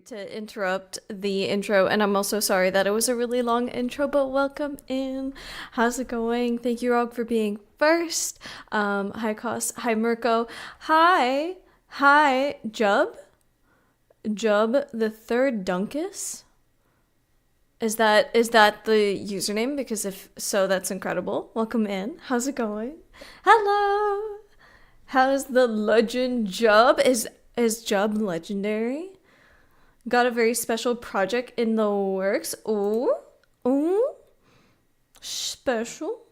to interrupt the intro, and I'm also sorry that it was a really long intro, but welcome in. How's it going? Thank you, Rog, for being first. Hi, Kos. Hi, Mirko. Hi. Hi, Jub. Jub the third Dunkus. Is that the username? Because if so, that's incredible. Welcome in. How's it going? Hello. How's the legend Jub? Is Jub legendary? Got a very special project in the works. Ooh, special.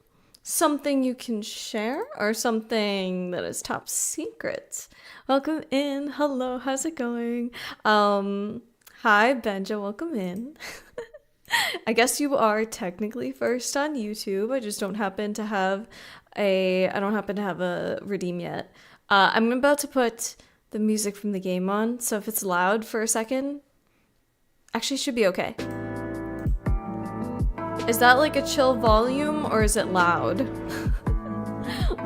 Something you can share or something that is top secret. Welcome in. Hello, how's it going? Hi, Benja, welcome in. I guess you are technically first on YouTube. I just don't happen to have a redeem yet. I'm about to put the music from the game on, so if it's loud for a second, actually should be okay. Is that like a chill volume or is it loud?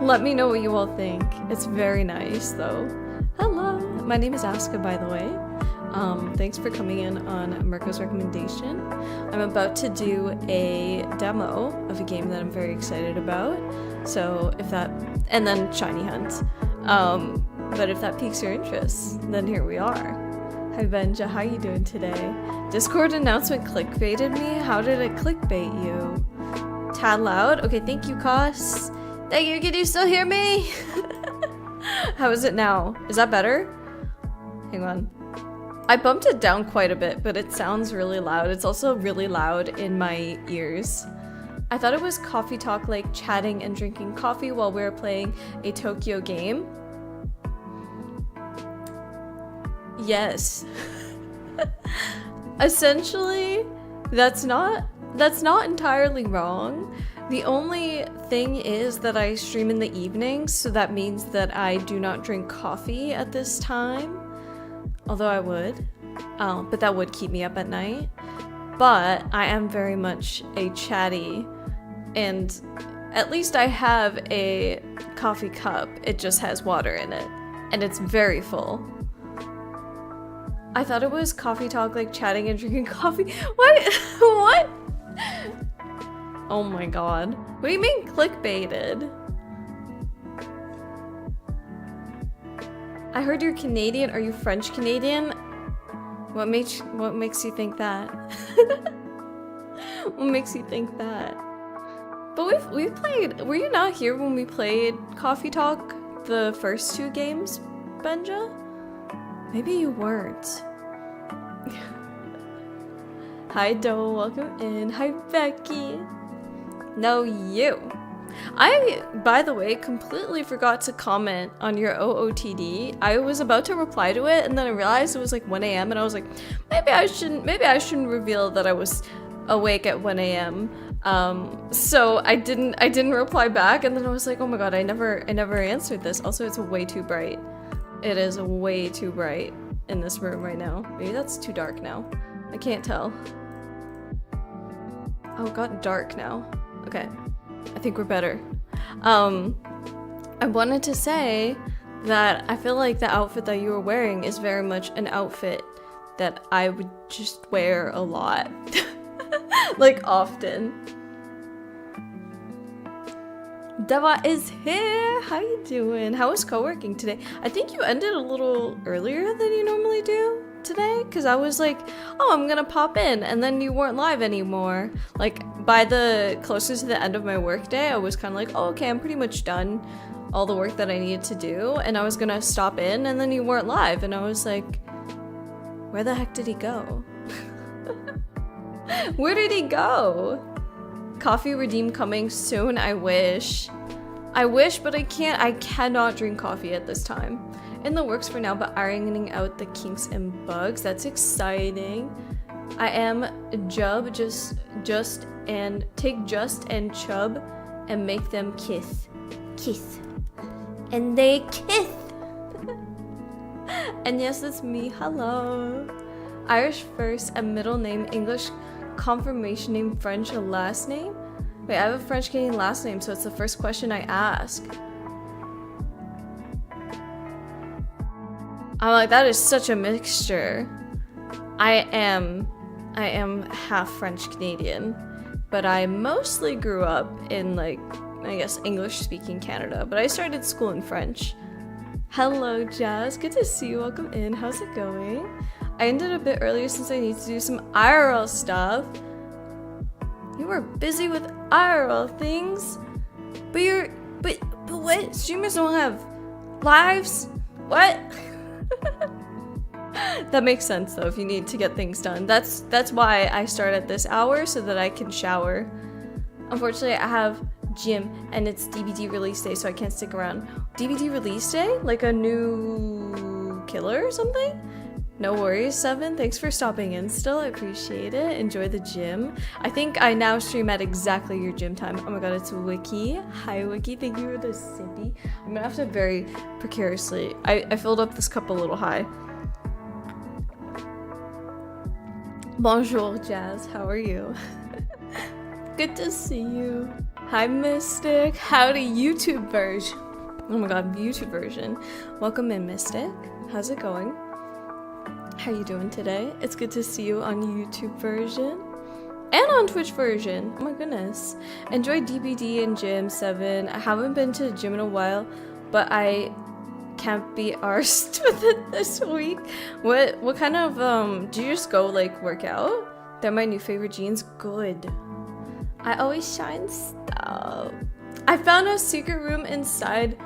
Let me know what you all think. It's very nice though. Hello, my name is Aska, by the way. Thanks for coming in on Mirko's recommendation. I'm about to do a demo of a game that I'm very excited about. So if that, and then Shiny Hunt. But if that piques your interest, then here we are. Hi Benja, how you doing today? Discord announcement clickbaited me? How did it clickbait you? Tad loud? Okay, thank you, Kos. Thank you, can you still hear me? How is it now? Is that better? Hang on. I bumped it down quite a bit, but it sounds really loud. It's also really loud in my ears. I thought it was coffee talk, like chatting and drinking coffee while we were playing a Tokyo game. Yes. Essentially, that's not entirely wrong. The only thing is that I stream in the evenings, so that means that I do not drink coffee at this time. Although I would. But that would keep me up at night. But I am very much a chatty, and at least I have a coffee cup. It just has water in it, and it's very full. I thought it was coffee talk, like chatting and drinking coffee. What? What? Oh my god. What do you mean clickbaited? I heard you're Canadian. Are you French Canadian? What makes you think that? What makes you think that? But we've played. Were you not here when we played Coffee Talk, the first two games, Benja? Maybe you weren't. Hi Doe, welcome in. Hi Becky. No, you. I, by the way, completely forgot to comment on your OOTD. I was about to reply to it, and then I realized it was like 1 a.m. and I was like, maybe I shouldn't reveal that I was awake at 1 a.m. So I didn't reply back, and then I was like, oh my god, I never answered this. Also, it's way too bright. It is way too bright in this room right now. Maybe that's too dark now. I can't tell. Oh, it got dark now. Okay. I think we're better. I wanted to say that I feel like the outfit that you were wearing is very much an outfit that I would just wear a lot. Like, often. Deva is here! How you doing? How was co-working today? I think you ended a little earlier than you normally do today, because I was like, oh, I'm gonna pop in, and then you weren't live anymore. Like, by the closer to the end of my workday, I was kind of like, oh, okay, I'm pretty much done all the work that I needed to do, and I was gonna stop in, and then you weren't live, and I was like, where the heck did he go? Where did he go? Coffee redeem coming soon, I wish. I wish, but I can't. I cannot drink coffee at this time. In the works for now, but ironing out the kinks and bugs. That's exciting. I am Jub, just and take Just and Chub and make them kiss. Kiss. And they kiss. And yes, it's me. Hello. Irish first, a middle name, English confirmation name, French a last name. Wait, I have a French Canadian last name, so it's the first question I ask. I'm like, that is such a mixture. I am half French Canadian, but I mostly grew up in, like, I guess English speaking Canada, but I started school in French. Hello Jazz, good to see you, welcome in, how's it going? I ended a bit earlier since I need to do some IRL stuff. You were busy with IRL things, but what? Streamers don't have lives? What? That makes sense though, if you need to get things done. That's why I start at this hour, so that I can shower. Unfortunately, I have gym and it's DVD release day, so I can't stick around. DVD release day? Like a new killer or something? No worries, Seven. Thanks for stopping in still. I appreciate it. Enjoy the gym. I think I now stream at exactly your gym time. Oh my god, it's Wiki. Hi, Wiki. Thank you for the sippy. I'm gonna have to very precariously. I filled up this cup a little high. Bonjour, Jazz. How are you? Good to see you. Hi, Mystic. Howdy, YouTube version. Oh my god, YouTube version. Welcome in, Mystic. How's it going? How you doing today? It's good to see you on YouTube version and on Twitch version. Oh my goodness. Enjoy DBD and gym, 7. I haven't been to the gym in a while, but I can't be arsed with it this week. What kind of do you just go like work out? They're my new favorite jeans. Good. I always shine stuff. I found a secret room inside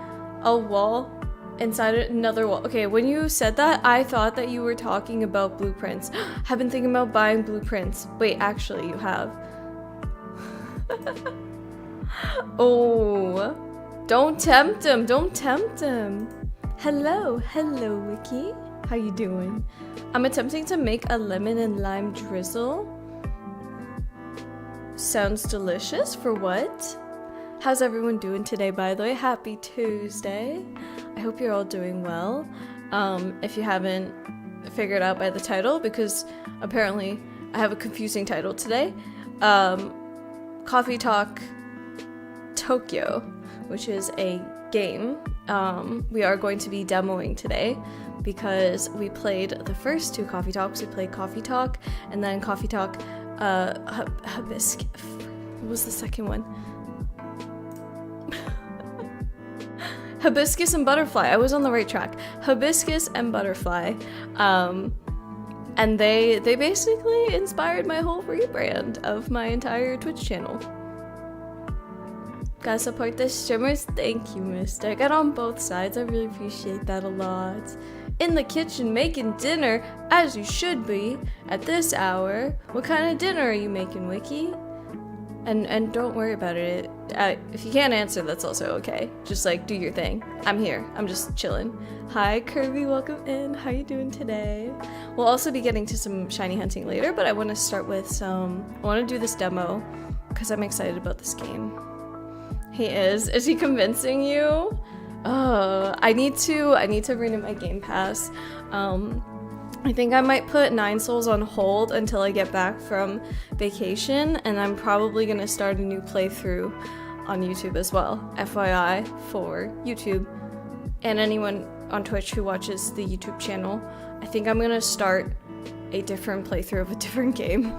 a wall. Inside another wall. Okay, when you said that, I thought that you were talking about blueprints. I've been thinking about buying blueprints. Wait, actually, you have. Oh, don't tempt him. Don't tempt him. Hello, Wiki. How you doing? I'm attempting to make a lemon and lime drizzle. Sounds delicious. For what? How's everyone doing today, by the way? Happy Tuesday. I hope you're all doing well. If you haven't figured out by the title, because apparently I have a confusing title today. Coffee Talk Tokyo, which is a game we are going to be demoing today, because we played the first 2 Coffee Talks. We played Coffee Talk and then Coffee Talk Hibiscus. What was the second one? Hibiscus and Butterfly. I was on the right track. Hibiscus and Butterfly. And they basically inspired my whole rebrand of my entire Twitch channel. Gotta support the streamers. Thank you, Mystic. And on both sides, I really appreciate that a lot. In the kitchen making dinner, as you should be, at this hour. What kind of dinner are you making, Wiki? And don't worry about it. If you can't answer, that's also okay. Just like do your thing. I'm here. I'm just chilling. Hi Kirby, welcome in. How you doing today? We'll also be getting to some shiny hunting later, but I want to start with some. I want to do this demo because I'm excited about this game. He is. Is he convincing you? I need to renew my Game Pass. I think I might put 9 Souls on hold until I get back from vacation, and I'm probably gonna start a new playthrough on YouTube as well. FYI for YouTube and anyone on Twitch who watches the YouTube channel. I think I'm gonna start a different playthrough of a different game,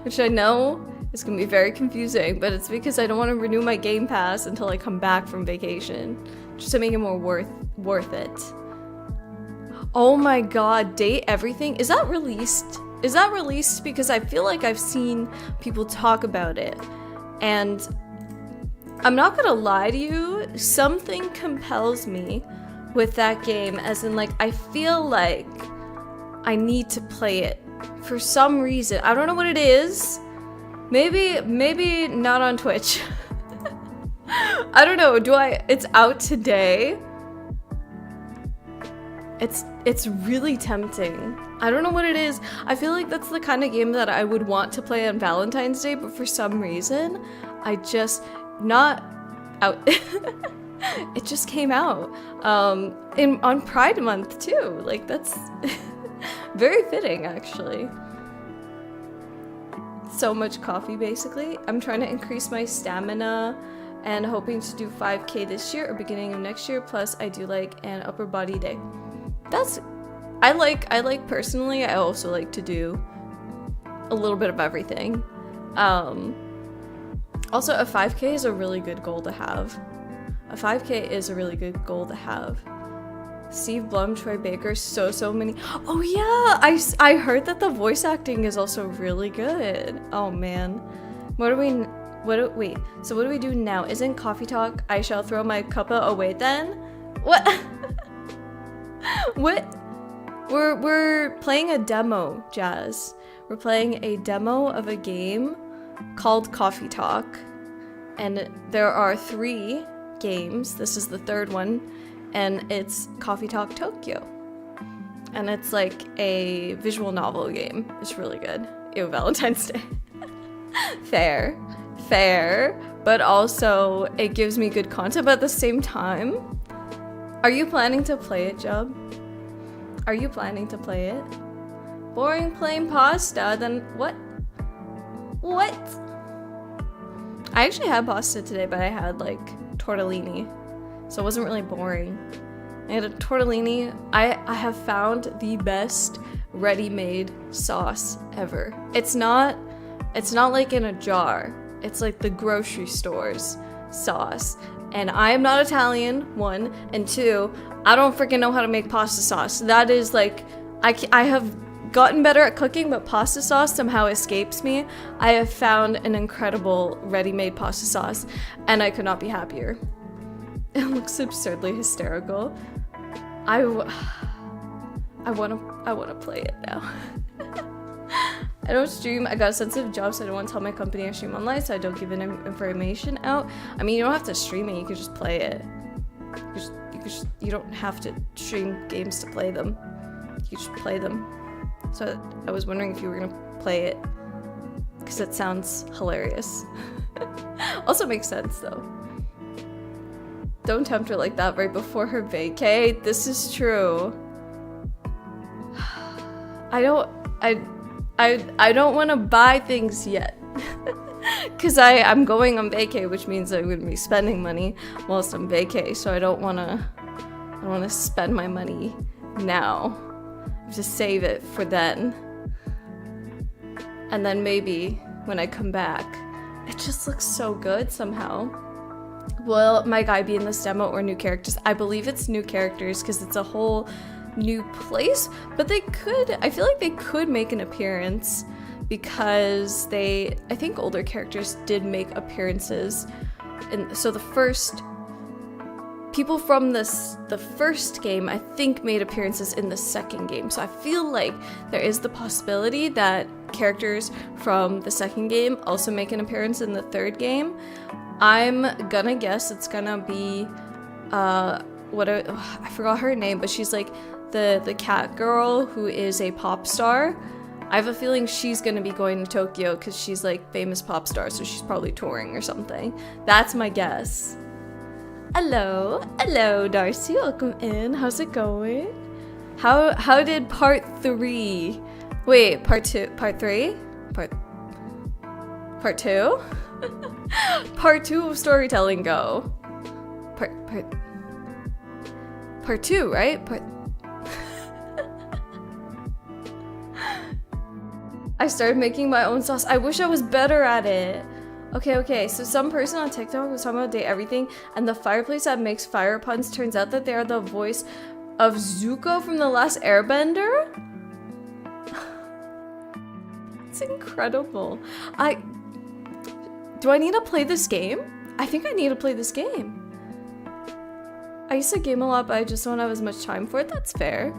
which I know is gonna be very confusing, but it's because I don't want to renew my Game Pass until I come back from vacation, just to make it more worth it. Oh my god, Date Everything? Is that released? Is that released? Because I feel like I've seen people talk about it. And I'm not gonna lie to you, something compels me with that game, as in like, I feel like I need to play it for some reason. I don't know what it is. Maybe not on Twitch. I don't know, it's out today. It's really tempting. I don't know what it is. I feel like that's the kind of game that I would want to play on Valentine's Day, but for some reason, I just not out. It just came out on Pride Month too. Like that's very fitting, actually. So much coffee, basically. I'm trying to increase my stamina and hoping to do 5K this year or beginning of next year. Plus, I do like an upper body day. I like personally, I also like to do a little bit of everything. Also, a 5K is a really good goal to have. A 5K is a really good goal to have. Steve Blum, Troy Baker, so many. Oh yeah, I heard that the voice acting is also really good. Oh man, wait. So what do we do now? Isn't coffee talk? I shall throw my cuppa away then. What? What? We're playing a demo, Jazz. We're playing a demo of a game called Coffee Talk, and there are 3 games. This is the 3rd one, and it's Coffee Talk Tokyo. And it's like a visual novel game. It's really good. Ew, Valentine's Day. Fair, but also it gives me good content, but at the same time, are you planning to play it, Jub? Are you planning to play it? Boring plain pasta, then what? What? I actually had pasta today, but I had like tortellini, so it wasn't really boring. I had a tortellini. I have found the best ready-made sauce ever. It's not like in a jar. It's like the grocery store's sauce. And I am not Italian, 1, and 2, I don't freaking know how to make pasta sauce. That is like, I have gotten better at cooking, but pasta sauce somehow escapes me. I have found an incredible ready-made pasta sauce, and I could not be happier. It looks absurdly hysterical. I wanna play it now. I don't stream. I got a sensitive job, so I don't want to tell my company I stream online, so I don't give any information out. I mean, you don't have to stream it. You can just play it. You don't have to stream games to play them. You just play them. So I was wondering if you were gonna play it, because it sounds hilarious. Also makes sense though. Don't tempt her like that right before her vacay. This is true. I don't want to buy things yet. Because I'm going on vacay, which means I'm going to be spending money whilst I'm vacay, so I don't want to spend my money now. I have to save it for then. And then maybe when I come back, it just looks so good somehow. Will my guy be in this demo or new characters? I believe it's new characters because it's a whole new place, but I feel like they could make an appearance because I think older characters did make appearances. And so the first people from the first game, I think, made appearances in the second game. So I feel like there is the possibility that characters from the second game also make an appearance in the third game. I'm gonna guess it's gonna be I forgot her name, but she's like the cat girl who is a pop star. I have a feeling she's gonna be going to Tokyo because she's like famous pop star, so she's probably touring or something. That's my guess. Hello Darcy, welcome in. How's it going? How did part 3? Wait, part 3? Part 2? Part 2 of storytelling go? Part 2, right? I started making my own sauce. I wish I was better at it. Okay, so some person on TikTok was talking about Date Everything, and the fireplace that makes fire puns turns out that they are the voice of Zuko from The Last Airbender? It's incredible. Do I need to play this game? I think I need to play this game. I used to game a lot, but I just don't have as much time for it. That's fair.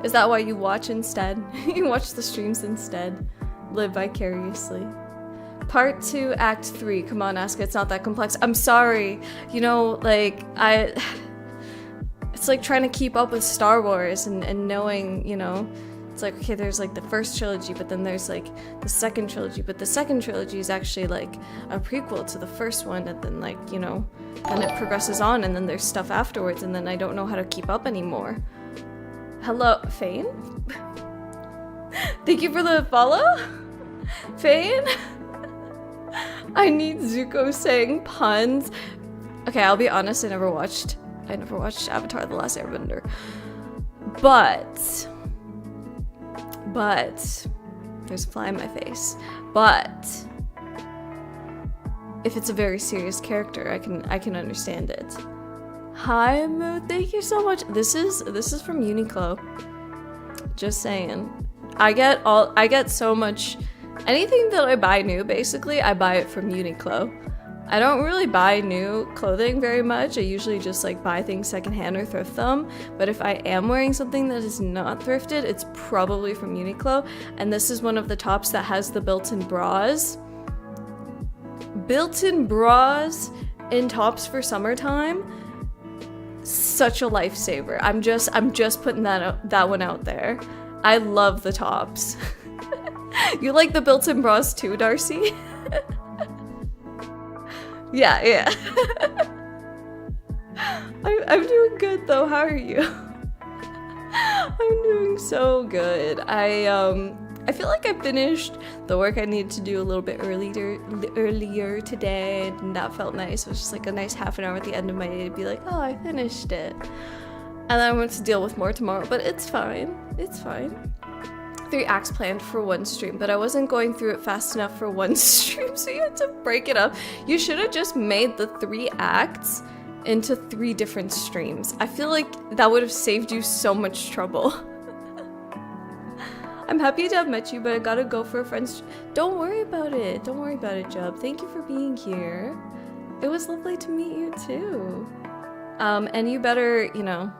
Is that why you watch instead? You watch the streams instead. Live vicariously. Part 2, Act 3. Come on, Asuka, it's not that complex. I'm sorry. You know, like, it's like trying to keep up with Star Wars and knowing, you know, it's like, okay, there's like the first trilogy, but then there's like the second trilogy, but the second trilogy is actually like a prequel to the first one, and then like, you know, and it progresses on, and then there's stuff afterwards, and then I don't know how to keep up anymore. Hello, Fane? Thank you for the follow? Fane? I need Zuko saying puns. Okay, I'll be honest, I never watched Avatar: The Last Airbender. But But there's a fly in my face. But if it's a very serious character, I can understand it. Hi Moo, thank you so much. This is from Uniqlo. Just saying. I get so much, anything that I buy new, basically, I buy it from Uniqlo. I don't really buy new clothing very much. I usually just like buy things secondhand or thrift them. But if I am wearing something that is not thrifted, it's probably from Uniqlo. And this is one of the tops that has the built-in bras. Built-in bras in tops for summertime. Such a lifesaver. I'm just putting that one out there. I love the tops. You like the built-in bras too, Darcy? Yeah. I'm doing good though. How are you? I'm doing so good. I feel like I finished the work I needed to do a little bit earlier today, and that felt nice. It was just like a nice half an hour at the end of my day to be like, oh, I finished it. And then I went to deal with more tomorrow, but it's fine. It's fine. 3 acts planned for one stream, but I wasn't going through it fast enough for one stream, so you had to break it up. You should have just made the 3 acts into 3 different streams. I feel like that would have saved you so much trouble. I'm happy to have met you, but I gotta go for a friend's. Don't worry about it. Don't worry about it, Jub. Thank you for being here. It was lovely to meet you too. And you better, you know,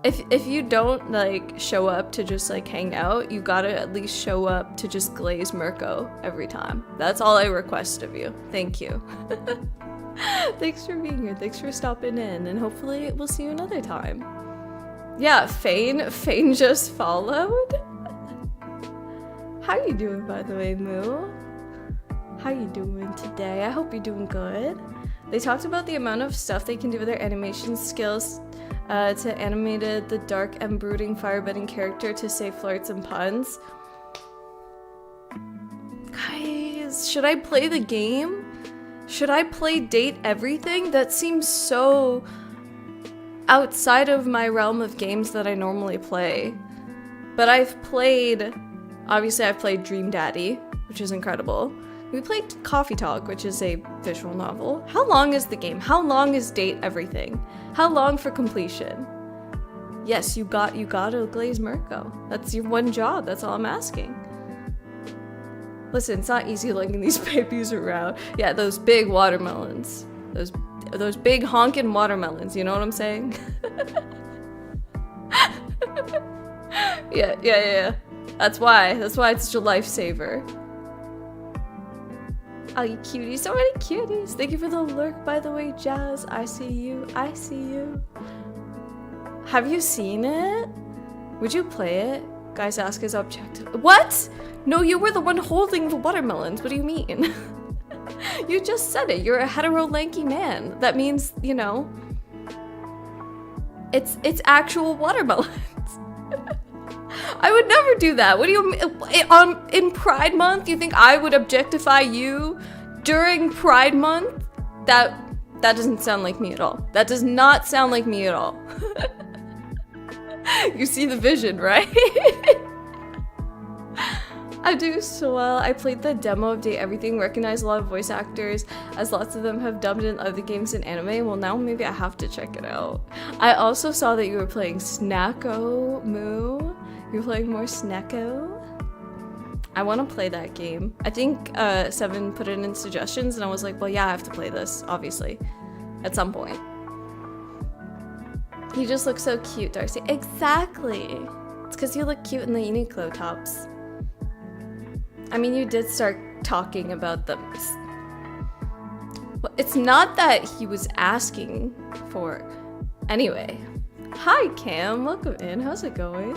if you don't like show up to just like hang out, you gotta at least show up to just glaze Mirko every time. That's all I request of you. Thank you. Thanks for being here. Thanks for stopping in, and hopefully we'll see you another time. Yeah, Fane just followed. How you doing, by the way, Moo? How you doing today? I hope you're doing good. They talked about the amount of stuff they can do with their animation skills to animated the dark and brooding firebending character to say flirts and puns. Guys, should I play the game? Should I play Date Everything? That seems so outside of my realm of games that I normally play. But obviously I've played Dream Daddy, which is incredible. We played Coffee Talk, which is a visual novel. How long is the game? How long is Date Everything? How long for completion? Yes, you gotta glaze Mirko. That's your one job, that's all I'm asking. Listen, it's not easy lugging these babies around. Yeah, those big watermelons. Those big honkin' watermelons, you know what I'm saying? Yeah. That's why it's such a lifesaver. Oh, you cuties, so many cuties. Thank you for the lurk, by the way, Jazz. I see you. Have you seen it? Would you play it? Guys ask his objective. What? No, you were the one holding the watermelons. What do you mean? You just said it. You're a hetero lanky man. That means, you know, it's actual watermelons. I would never do that. What do you mean? In Pride Month, you think I would objectify you during Pride Month? That doesn't sound like me at all. That does not sound like me at all. You see the vision, right? I do so well. I played the demo of Date Everything, recognized a lot of voice actors, as lots of them have dubbed in other games and anime. Well, now maybe I have to check it out. I also saw that you were playing Snacko Moo. You're playing more Snacko. I want to play that game. I think Seven put it in suggestions, and I was like, well, yeah, I have to play this, obviously, at some point. You just look so cute, Darcy. Exactly. It's because you look cute in the Uniqlo tops. I mean, you did start talking about them. Well, it's not that he was asking for. Anyway. Hi, Cam. Welcome in. How's it going?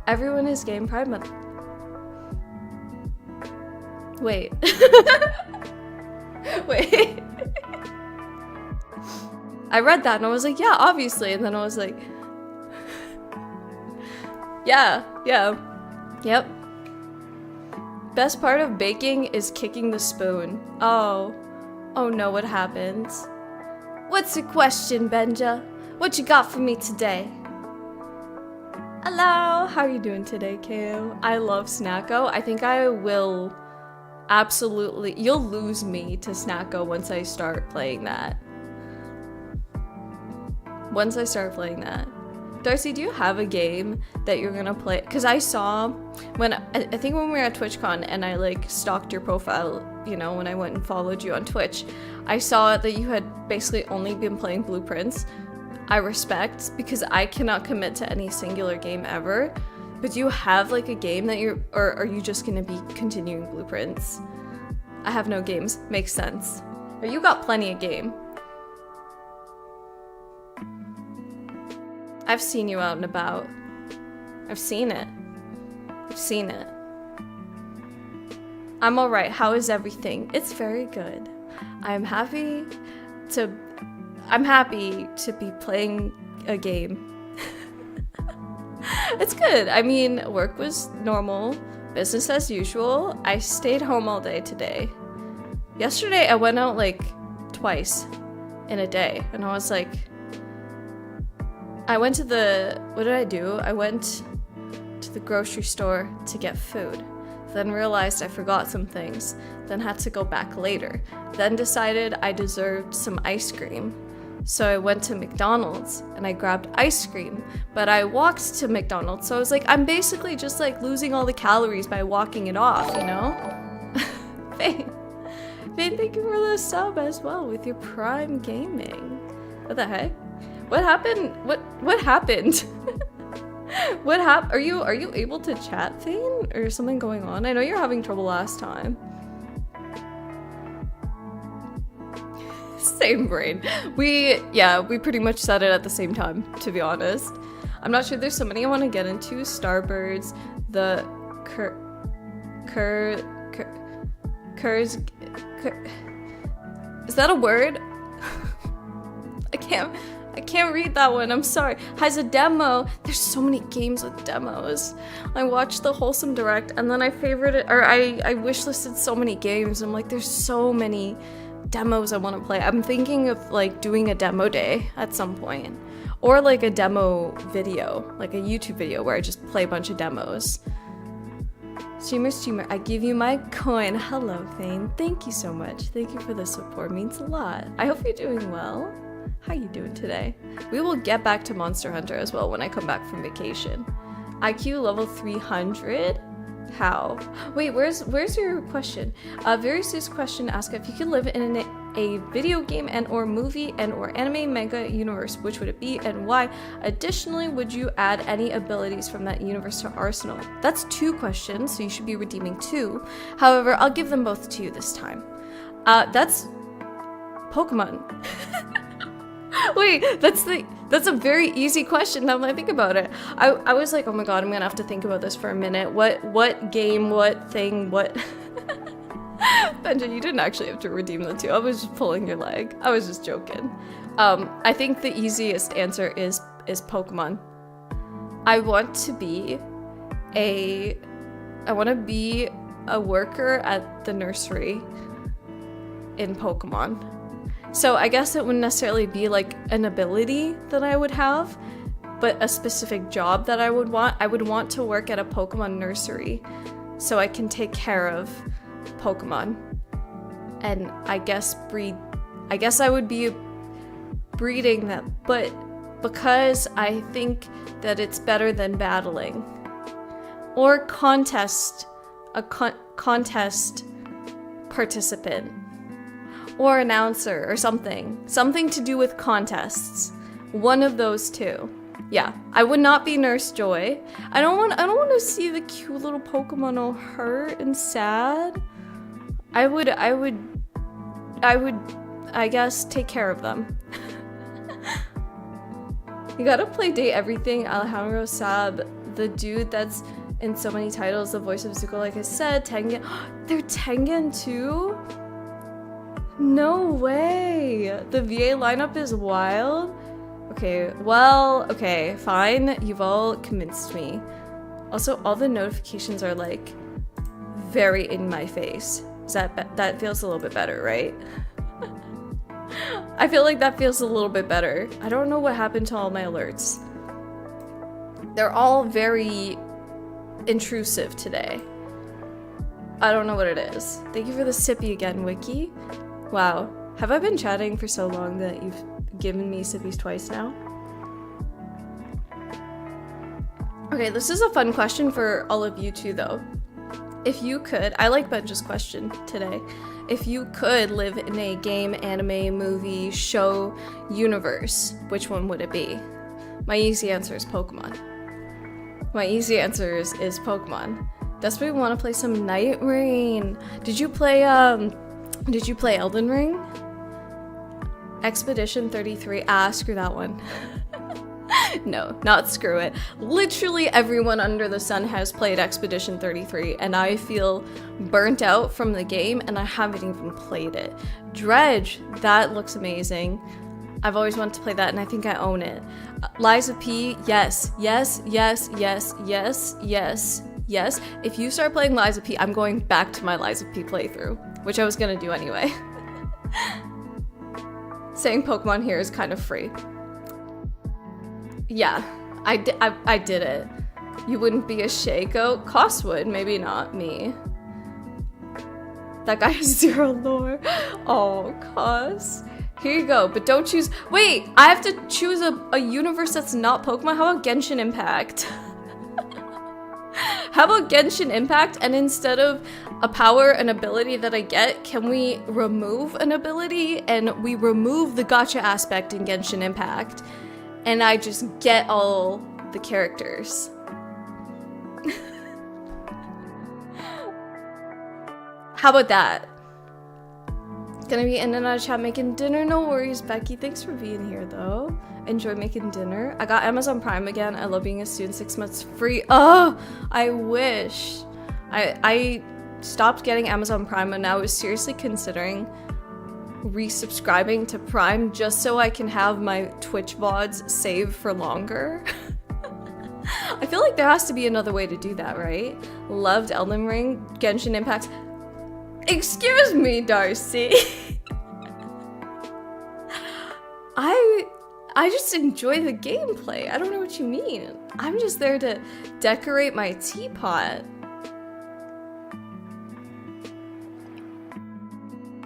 Everyone is Game Pride Month. Wait. Wait. I read that and I was like, yeah, obviously. And then I was like, yeah. Yep. Best part of baking is kicking the spoon. Oh no, what happens? What's your question, Benja? What you got for me today? Hello, how are you doing today, KO? I love Snacko. I think I will absolutely... You'll lose me to Snacko once I start playing that. Once I start playing that. Darcy, do you have a game that you're gonna play? Because I saw when I think when we were at TwitchCon and I like stalked your profile, you know, when I went and followed you on Twitch, I saw that you had basically only been playing Blueprints. I respect, because I cannot commit to any singular game ever. But do you have like a game that you're, or are you just gonna be continuing Blueprints? I have no games. Makes sense. Or you got plenty of game. I've seen you out and about. I've seen it. I've seen it. I'm alright. How is everything? It's very good. I'm happy to be playing a game. It's good. I mean, work was normal. Business as usual. I stayed home all day today. Yesterday, I went out like twice in a day. And I was like... I went to the... What did I do? I went to the grocery store to get food. Then realized I forgot some things. Then had to go back later. Then decided I deserved some ice cream. So I went to McDonald's and I grabbed ice cream. But I walked to McDonald's. So I was like, I'm basically just like losing all the calories by walking it off, you know? Vane, thank you for the sub as well with your Prime Gaming. What the heck? What happened? What happened? What happened? Are you able to chat, Thane? Or is something going on? I know you're having trouble last time. Same brain. We pretty much said it at the same time, to be honest. I'm not sure, there's so many I want to get into. Starbirds, the is that a word? I can't read that one, I'm sorry. Has a demo. There's so many games with demos. I watched the Wholesome Direct and then I favorited, or I wishlisted so many games. I'm like, there's so many demos I want to play. I'm thinking of like doing a demo day at some point. Or like a demo video, like a YouTube video where I just play a bunch of demos. Streamer, I give you my coin. Hello, Thane. Thank you so much. Thank you for the support, it means a lot. I hope you're doing well. How you doing today? We will get back to Monster Hunter as well when I come back from vacation. IQ level 300? How? Wait, where's your question? Very serious question asked if you could live in a video game and or movie and or anime manga universe, which would it be and why? Additionally, would you add any abilities from that universe to Arsenal? That's 2 questions, so you should be redeeming 2. However, I'll give them both to you this time. That's Pokemon. Wait, that's a very easy question now that I think about it. I was like, oh my god, I'm gonna have to think about this for a minute. What game, what thing, what... Benja, you didn't actually have to redeem the 2. I was just pulling your leg. I was just joking. I think the easiest answer is Pokemon. I want to be a worker at the nursery in Pokemon. So I guess it wouldn't necessarily be like an ability that I would have, but a specific job that I would want. I would want to work at a Pokemon nursery so I can take care of Pokemon. And I guess I would be breeding them, but because I think that it's better than battling. Or contest, contest participant. Or announcer or something. Something to do with contests. One of those 2. Yeah, I would not be Nurse Joy. I don't want to see the cute little Pokemon all hurt and sad. I would I guess take care of them. You gotta play Date Everything, Alejandro Sab, the dude that's in so many titles, the voice of Zuko, like I said, Tengen. They're Tengen too? No way! The VA lineup is wild? Okay, well, okay, fine. You've all convinced me. Also, all the notifications are like very in my face. That feels a little bit better, right? I feel like that feels a little bit better. I don't know what happened to all my alerts. They're all very intrusive today. I don't know what it is. Thank you for the sippy again, Wiki. Wow. Have I been chatting for so long that you've given me sippies twice now? Okay, this is a fun question for all of you too, though. If you could, I like Benja's question today. If you could live in a game, anime, movie, show universe, which one would it be? My easy answer is Pokemon. My easy answer is Pokemon. Desperately want to play some Night Rain. Did you play Elden Ring? Expedition 33. Ah, screw that one. No, not screw it. Literally everyone under the sun has played Expedition 33, and I feel burnt out from the game, and I haven't even played it. Dredge, that looks amazing. I've always wanted to play that, and I think I own it. Liza P, yes, yes, yes, yes, yes, yes, yes. If you start playing Liza P, I'm going back to my Liza P playthrough, which I was gonna do anyway. Saying Pokemon here is kind of free. Yeah, I did it. You wouldn't be a Shaco? Koss would, maybe not me. That guy has 0 lore. Oh, Koss. Here you go, but don't choose- Wait, I have to choose a universe that's not Pokemon? How about Genshin Impact? How about Genshin Impact, and instead of a power, an ability that I get, can we remove an ability, and we remove the gacha aspect in Genshin Impact, and I just get all the characters. How about that? Gonna be in and out of chat making dinner. No worries, Becky. Thanks for being here, though. Enjoy making dinner. I got Amazon Prime again. I love being a student. 6 months free. Oh, I wish. I stopped getting Amazon Prime, and I was seriously considering resubscribing to Prime just so I can have my Twitch VODs saved for longer. I feel like there has to be another way to do that, right? Loved Elden Ring, Genshin Impact. Excuse me, Darcy. I just enjoy the gameplay. I don't know what you mean. I'm just there to decorate my teapot.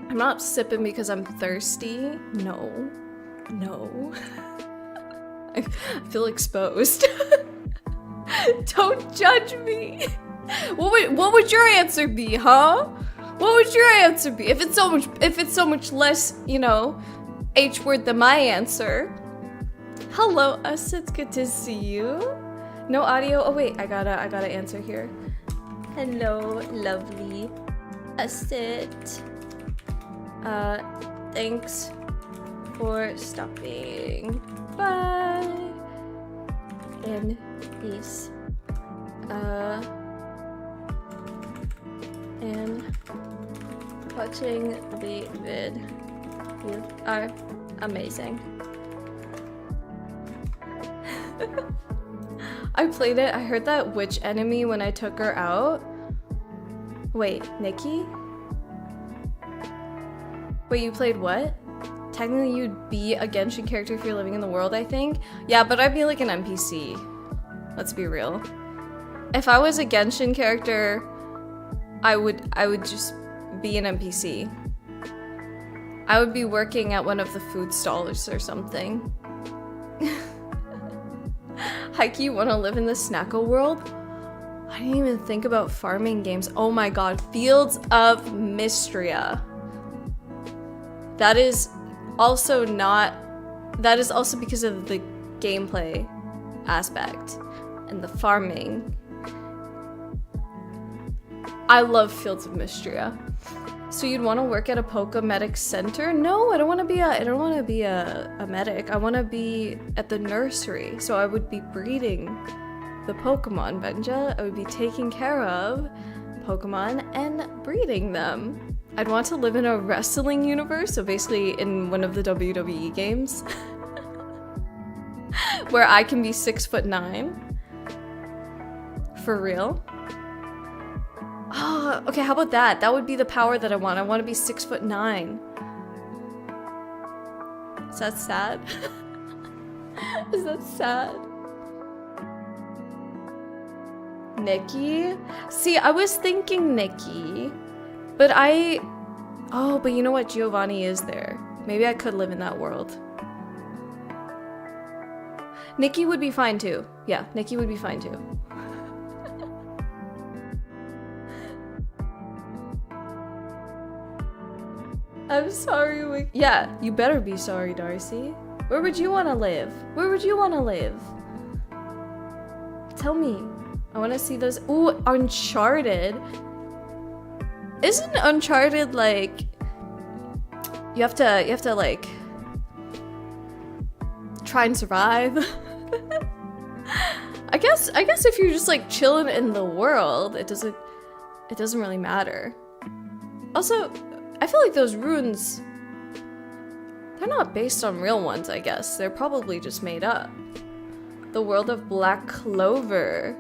I'm not sipping because I'm thirsty. No. No. I feel exposed. Don't judge me. What would your answer be, huh? What would your answer be? If it's so much less, you know, H word than my answer. Hello, us. It's good to see you. No audio. Oh wait, I gotta answer here. Hello, lovely. Sit. Thanks for stopping by. And peace. And watching the vid. You are amazing. I played it. I heard that witch enemy when I took her out. Wait, Nikki? Wait, you played what? Technically, you'd be a Genshin character if you're living in the world, I think. Yeah, but I'd be like an NPC. Let's be real. If I was a Genshin character, I would just be an NPC. I would be working at one of the food stalls or something. Heike, you want to live in the Snackle world? I didn't even think about farming games. Oh my god, Fields of Mystria. That is also because of the gameplay aspect and the farming. I love Fields of Mystria. So you'd want to work at a Pokemedic center? No, I don't want to be a medic. I want to be at the nursery. So I would be breeding the Pokemon, Benja. I would be taking care of Pokemon and breeding them. I'd want to live in a wrestling universe, so basically in one of the WWE games. Where I can be 6'9". For real. Oh, okay, how about that? That would be the power that I want. I want to be 6'9". Is that sad? Is that sad? Nikki? See, I was thinking Nikki, but oh, but you know what? Giovanni is there. Maybe I could live in that world. Nikki would be fine too. Yeah, Nikki would be fine too. I'm sorry, yeah, you better be sorry, Darcy. Where would you want to live? Where would you want to live? Tell me. I want to see those. Ooh, Uncharted. Isn't Uncharted like you have to like try and survive? I guess if you're just like chilling in the world, it doesn't really matter. Also, I feel like those runes, they're not based on real ones, I guess. They're probably just made up. The world of Black Clover.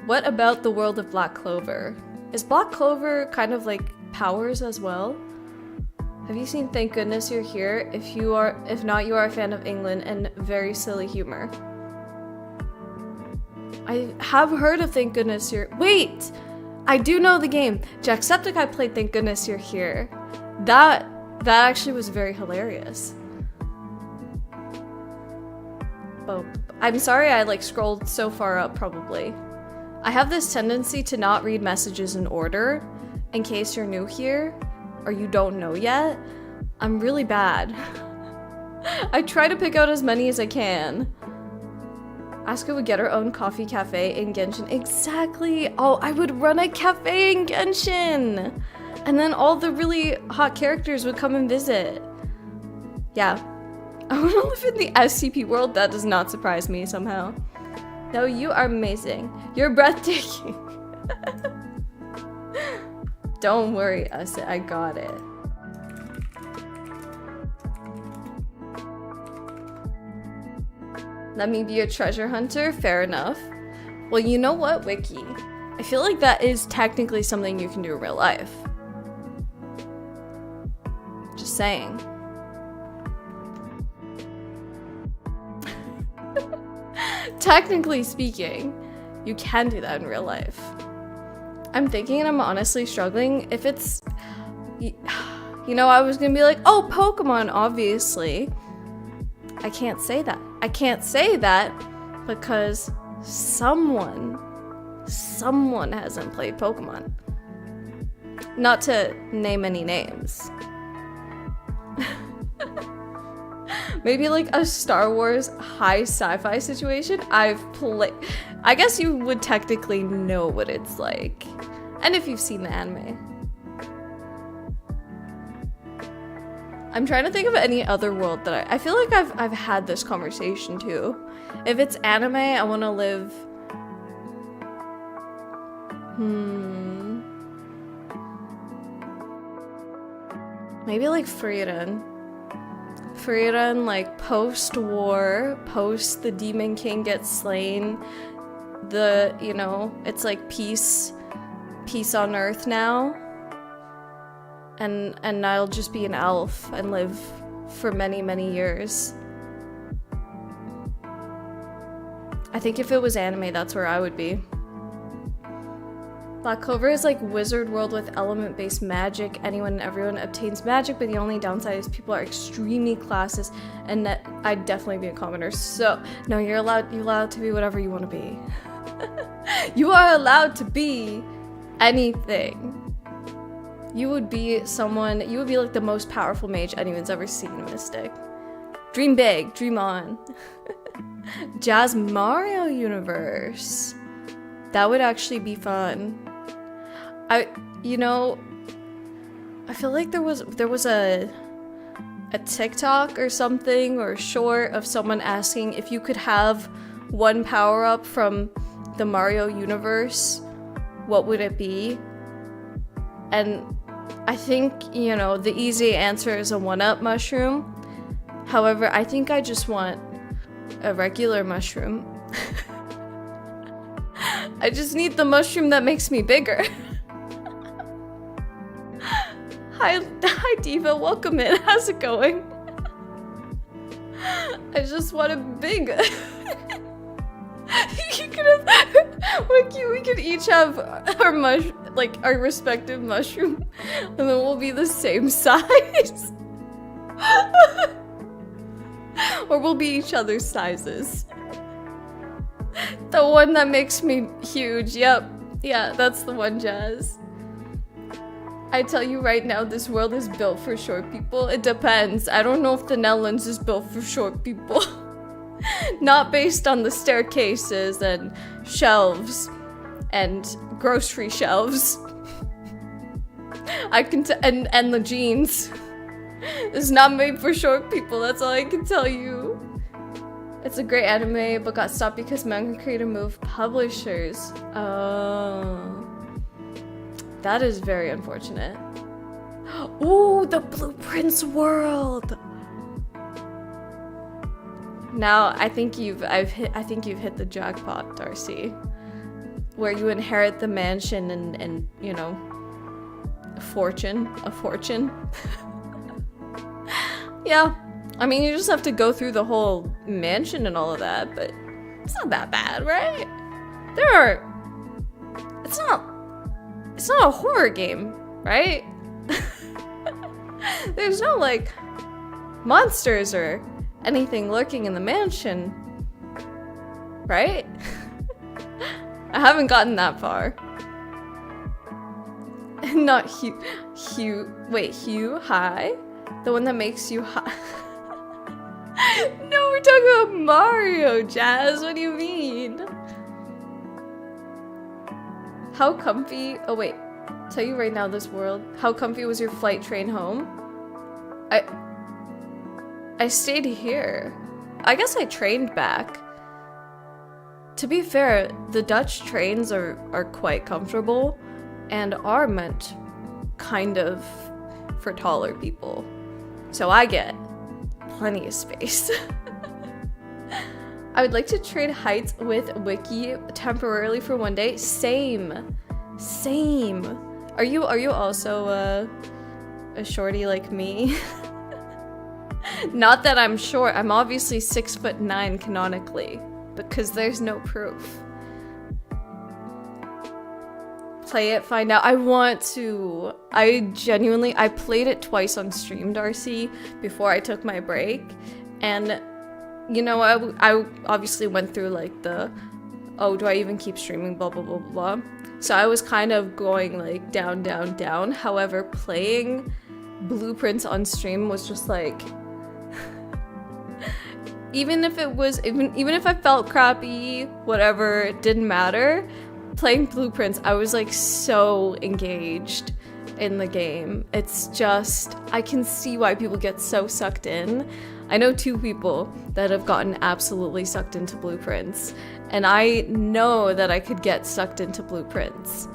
What about the world of Black Clover? Is Black Clover kind of like powers as well? Have you seen Thank Goodness You're Here? If not, you are a fan of England and very silly humor. I have heard of Thank Goodness You're... Wait! I do know the game. Jacksepticeye played Thank Goodness You're Here. That actually was very hilarious. But I'm sorry I like scrolled so far up probably. I have this tendency to not read messages in order in case you're new here or you don't know yet. I'm really bad. I try to pick out as many as I can. Asuka would get her own coffee cafe in Genshin. Exactly! Oh, I would run a cafe in Genshin! And then all the really hot characters would come and visit. Yeah. I want to live in the SCP world. That does not surprise me somehow. No, you are amazing. You're breathtaking. Don't worry, Asa. I got it. Let me be a treasure hunter? Fair enough. Well, you know what, Wiki? I feel like that is technically something you can do in real life. Just saying. Technically speaking, you can do that in real life. I'm thinking and I'm honestly struggling if it's... You know, I was gonna be like, oh, Pokemon, obviously. I can't say that. I can't say that because someone hasn't played Pokemon. Not to name any names. Maybe like a Star Wars high sci-fi situation. I guess you would technically know what it's like. And if you've seen the anime. I'm trying to think of any other world that I feel like I've had this conversation too. If it's anime, I want to live... Maybe like Frieren. Frieren, like post-war, post the Demon King gets slain. You know, it's like peace on Earth now. And I'll just be an elf and live for many, many years. I think if it was anime, that's where I would be. Black Clover is like wizard world with element-based magic. Anyone and everyone obtains magic, but the only downside is people are extremely classist, and that I'd definitely be a commoner. So no, you're allowed to be whatever you want to be. You are allowed to be anything. You would be like the most powerful mage anyone's ever seen, Mystic. Dream big, dream on. Jazz Mario universe. That would actually be fun. I feel like there was a TikTok or something or a short of someone asking if you could have one power-up from the Mario universe, what would it be? And I think, you know, the easy answer is a 1-up mushroom. However, I think I just want a regular mushroom. I just need the mushroom that makes me bigger. Hi Diva, welcome in. How's it going? I just want a big... You could have, we could each have our our respective mushroom, and then we'll be the same size. Or we'll be each other's sizes. The one that makes me huge, yep. Yeah, that's the one, Jazz. I tell you right now, this world is built for short people. It depends. I don't know if the Netherlands is built for short people. Not based on the staircases and shelves and grocery shelves. And the jeans. It's not made for short people, that's all I can tell you. It's a great anime, but got stopped because manga creator moved publishers. Oh. That is very unfortunate. Ooh, the Blueprints world! Now, I think you've hit the jackpot, Darcy. Where you inherit the mansion and you know, a fortune. Yeah, I mean, you just have to go through the whole mansion and all of that, but it's not that bad, right? It's not a horror game, right? There's no, like, monsters or anything lurking in the mansion, right? I haven't gotten that far. Not Hugh, hi? The one that makes you high. No, we're talking about Mario, Jazz. What do you mean? How comfy? Oh wait, tell you right now, this world. How comfy was your flight train home? I stayed here. I guess I trained back. To be fair, the Dutch trains are quite comfortable and are meant kind of for taller people. So I get plenty of space. I would like to trade heights with Wiki temporarily for one day. Same. Are you also a shorty like me? Not that I'm short. I'm obviously 6'9" canonically, because there's no proof. Play it, find out. I want to. I played it twice on stream, Darcy, before I took my break, and you know, I obviously went through like the, oh, do I even keep streaming, blah blah blah blah. So I was kind of going like down. However, playing Blueprints on stream was just like, even if I felt crappy, whatever, it didn't matter. Playing Blueprints, I was like so engaged in the game. It's just, I can see why people get so sucked in. I know 2 people that have gotten absolutely sucked into Blueprints, and I know that I could get sucked into Blueprints.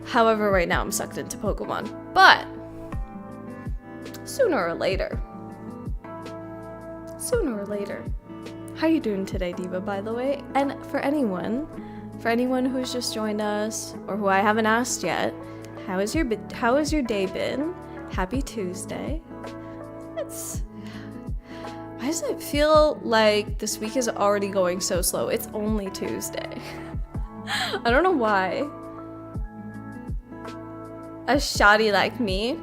However, right now I'm sucked into Pokemon. But sooner or later. How you doing today, Diva, by the way? And for anyone who's just joined us, or who I haven't asked yet, how has your day been? Happy Tuesday. Why does it feel like this week is already going so slow? It's only Tuesday. I don't know why. A shoddy like me?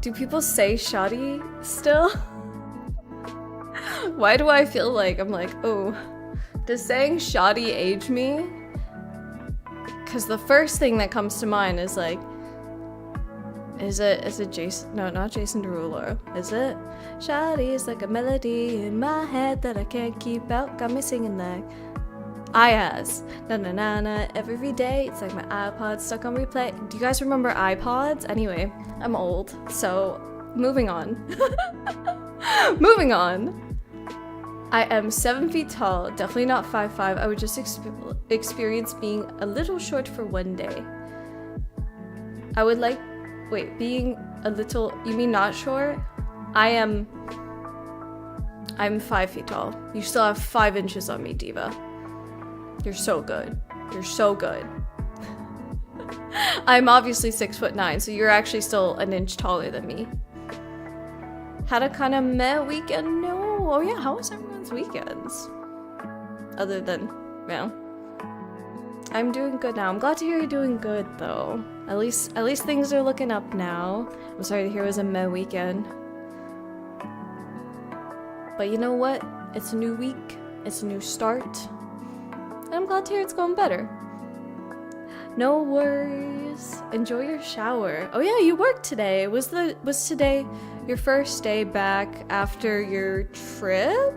Do people say shoddy still? Why do I feel like I'm like, oh, does saying shoddy age me? Because the first thing that comes to mind is like, is it Jason? No, not Jason Derulo. Is it? Shoddy is like a melody in my head that I can't keep out. Got me singing like IAS. Na na na na. Every day it's like my iPod stuck on replay. Do you guys remember iPods? Anyway, I'm old, so moving on. Moving on. I am 7 feet tall, definitely not 5'5". I would just experience being a little short for one day. I would like, being a little, you mean not short? I'm 5 feet tall. You still have 5 inches on me, Diva. You're so good. You're so good. I'm obviously 6'9", so you're actually still an inch taller than me. Had a kind of meh weekend? No. Oh yeah, how was everyone's weekends? other than, you know, I'm doing good now. I'm glad to hear you're doing good, though. At least things are looking up now. I'm sorry to hear it was a meh weekend. But you know what? It's a new week. It's a new start. And I'm glad to hear it's going better. No worries. Enjoy your shower. Oh yeah, you worked today. Was today your first day back after your trip?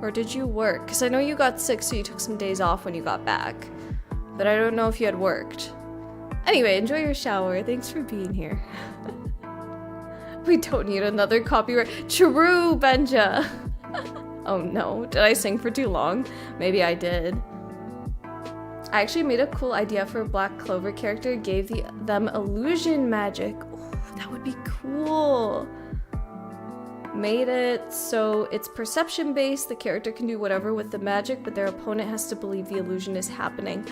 Or did you work? Because I know you got sick, so you took some days off when you got back. But I don't know if you had worked. Anyway, enjoy your shower. Thanks for being here. We don't need another copyright. True, Benja. Oh no, did I sing for too long? Maybe I did. I actually made a cool idea for a Black Clover character, gave them illusion magic. Oh, that would be cool. Made it so it's perception based. The character can do whatever with the magic, but their opponent has to believe the illusion is happening.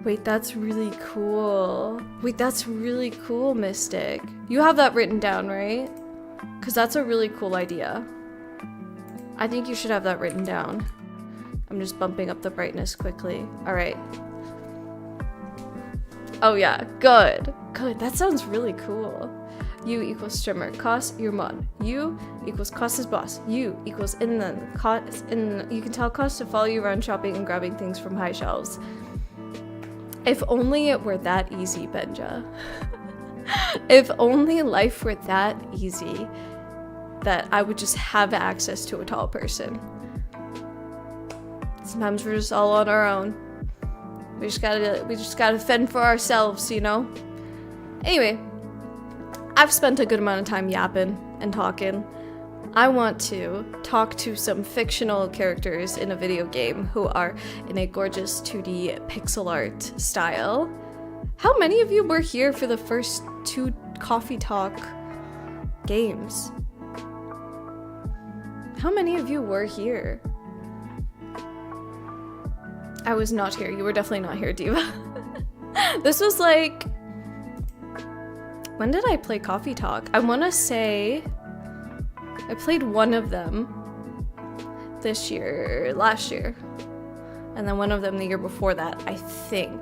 Wait, that's really cool. Wait, that's really cool, Mystic. You have that written down, right? Because that's a really cool idea. I think you should have that written down. I'm just bumping up the brightness quickly. All right. Oh yeah, good. Good, that sounds really cool. U equals streamer, cost your mod. U equals cost is boss. U equals in the cost in. You can tell cost to follow you around shopping and grabbing things from high shelves. If only it were that easy, Benja. If only life were that easy, that I would just have access to a tall person. Sometimes we're just all on our own. We just gotta fend for ourselves, you know? Anyway, I've spent a good amount of time yapping and talking. I want to talk to some fictional characters in a video game who are in a gorgeous 2D pixel art style. How many of you were here for the first 2 Coffee Talk games? How many of you were here? I was not here. You were definitely not here, Diva. This was like... When did I play Coffee Talk? I want to say... I played one of them last year. And then one of them the year before that, I think.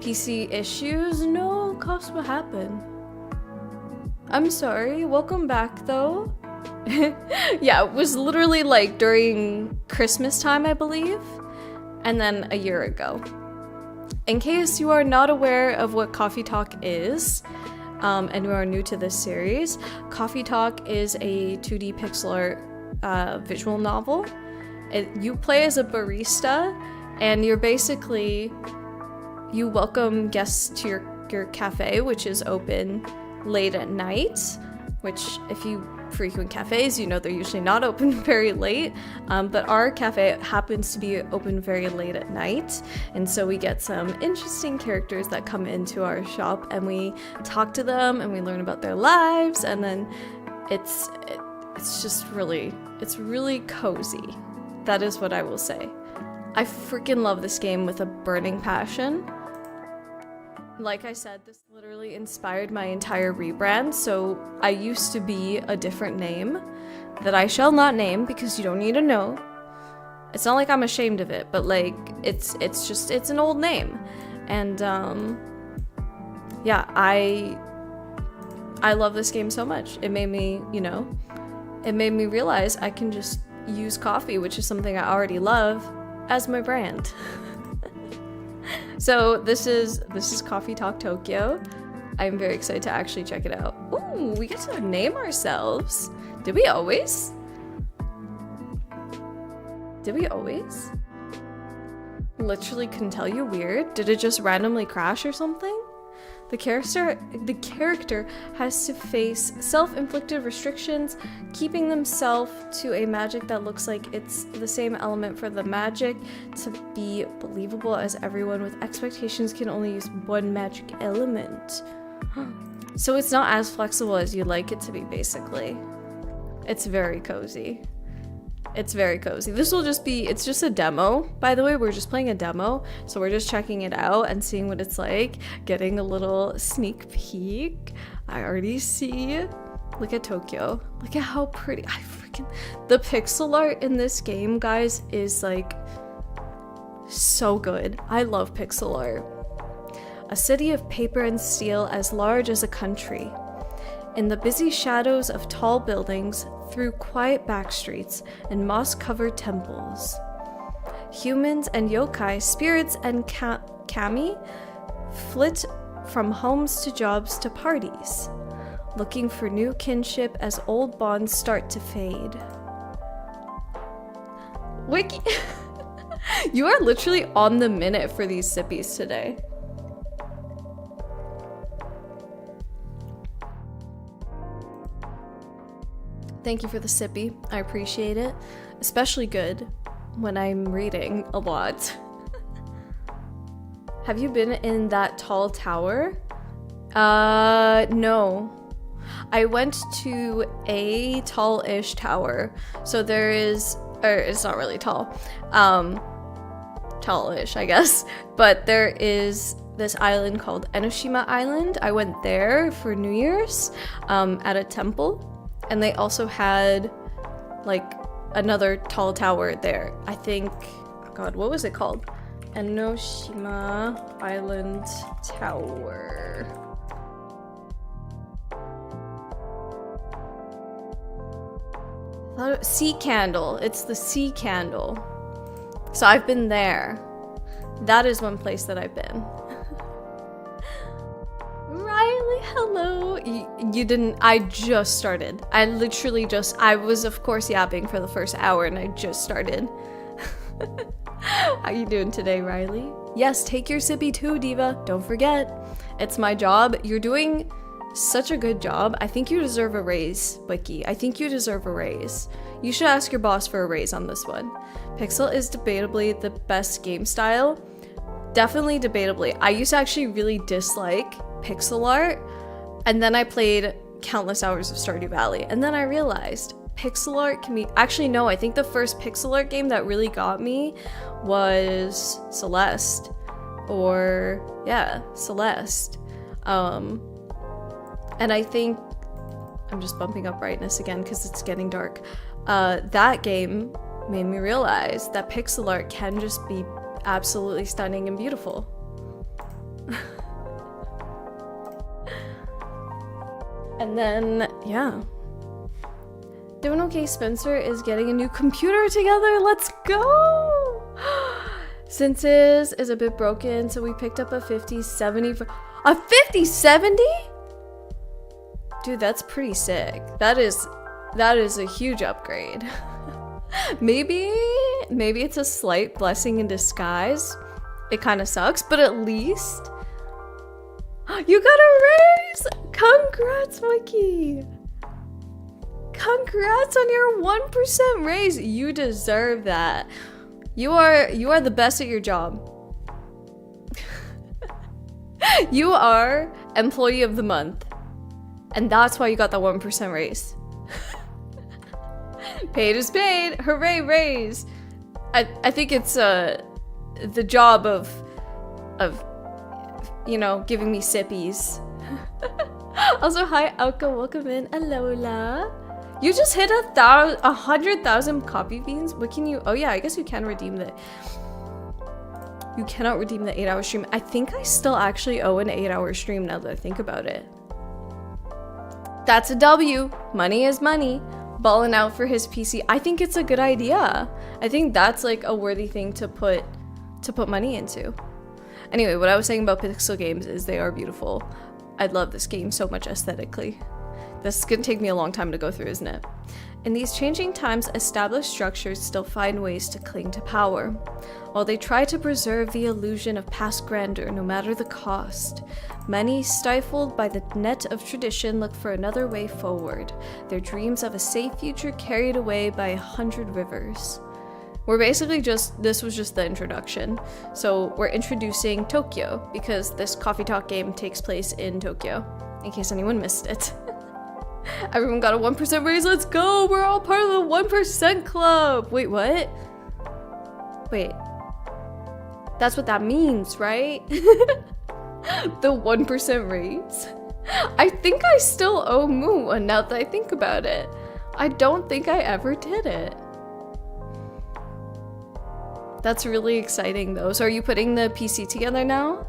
PC issues? No, Cost, what happened? I'm sorry. Welcome back, though. Yeah, it was literally like during Christmas time, I believe. And then a year ago. In case you are not aware of what Coffee Talk is, and you are new to this series, Coffee Talk is a 2D pixel art visual novel. You play as a barista, and you're basically, you welcome guests to your cafe, which is open late at night, which if you frequent cafes, you know they're usually not open very late, but our cafe happens to be open very late at night, and so we get some interesting characters that come into our shop, and we talk to them, and we learn about their lives, and then it's really cozy. That is what I will say. I freaking love this game with a burning passion. Like I said, this literally inspired my entire rebrand, so I used to be a different name that I shall not name because you don't need to know. It's not like I'm ashamed of it, but like, it's an old name. And, yeah, I love this game so much. It made me, it made me realize I can just use coffee, which is something I already love, as my brand. So this is Coffee Talk Tokyo. I'm very excited to actually check it out. Ooh, we get to name ourselves. Did we always? Literally couldn't tell you. Weird. Did it just randomly crash or something? The character has to face self-inflicted restrictions, keeping themselves to a magic that looks like it's the same element for the magic to be believable, as everyone with expectations can only use one magic element. So it's not as flexible as you'd like it to be, basically. It's very cozy. It's very cozy. It's just a demo, by the way. We're just playing a demo, so we're just checking it out and seeing what it's like, getting a little sneak peek. I already see Look at Tokyo. Look at how pretty. The pixel art in this game, guys, is like so good. I love pixel art. A city of paper and steel as large as a country. In the busy shadows of tall buildings, through quiet back streets and moss-covered temples. Humans and yokai, spirits and kami flit from homes to jobs to parties, looking for new kinship as old bonds start to fade. Wiki, you are literally on the minute for these sippies today. Thank you for the sippy. I appreciate it. Especially good when I'm reading a lot. Have you been in that tall tower? No. I went to a tall-ish tower. So there is, or it's not really tall. Tall-ish, I guess. But there is this island called Enoshima Island. I went there for New Year's at a temple. And they also had like another tall tower there. I think, God, what was it called? Enoshima Island Tower. Sea Candle. It's the Sea Candle. So I've been there. That is one place that I've been. Riley, hello. You didn't. I just started. I was of course yapping for the first hour and I just started. How you doing today, Riley? Yes, take your sippy too, Diva. Don't forget. It's my job. You're doing such a good job. I think you deserve a raise, Wiki. I think you deserve a raise. You should ask your boss for a raise on this one. Pixel is debatably the best game style. Definitely debatably. I used to actually really dislike pixel art, and then I played countless hours of Stardew Valley, and then I realized pixel art can be— actually no, I think the first pixel art game that really got me was Celeste, or yeah, Celeste. And I think I'm just bumping up brightness again because it's getting dark. That game made me realize that pixel art can just be absolutely stunning and beautiful. And then, yeah. Doing okay, Spencer is getting a new computer together. Let's go! Since's is a bit broken, so we picked up a 5070 for— a 5070? Dude, that's pretty sick. That is a huge upgrade. Maybe it's a slight blessing in disguise. It kind of sucks, but at least you got a raise! Congrats, Wiki! Congrats on your 1% raise! You deserve that. You are the best at your job. You are Employee of the Month. And that's why you got that 1% raise. Paid is paid! Hooray, raise! I think it's the job of you know, giving me sippies. Also, hi, Alka, welcome in. Alola. You just hit 100,000 coffee beans. What can you— oh yeah, I guess you can redeem the— you cannot redeem the 8-hour stream. I think I still actually owe an 8-hour stream now that I think about it. That's a W. Money is money. Balling out for his PC. I think it's a good idea. I think that's like a worthy thing to put money into. Anyway, what I was saying about pixel games is they are beautiful. I love this game so much aesthetically. This is gonna take me a long time to go through, isn't it? In these changing times, established structures still find ways to cling to power, while they try to preserve the illusion of past grandeur no matter the cost. Many, stifled by the net of tradition, look for another way forward, their dreams of a safe future carried away by 100 rivers. We're basically this was just the introduction. So we're introducing Tokyo, because this Coffee Talk game takes place in Tokyo, in case anyone missed it. Everyone got a 1% raise, let's go! We're all part of the 1% club! Wait, what? Wait. That's what that means, right? The 1% raise? I think I still owe Moo one now that I think about it. I don't think I ever did it. That's really exciting though. So are you putting the PC together now?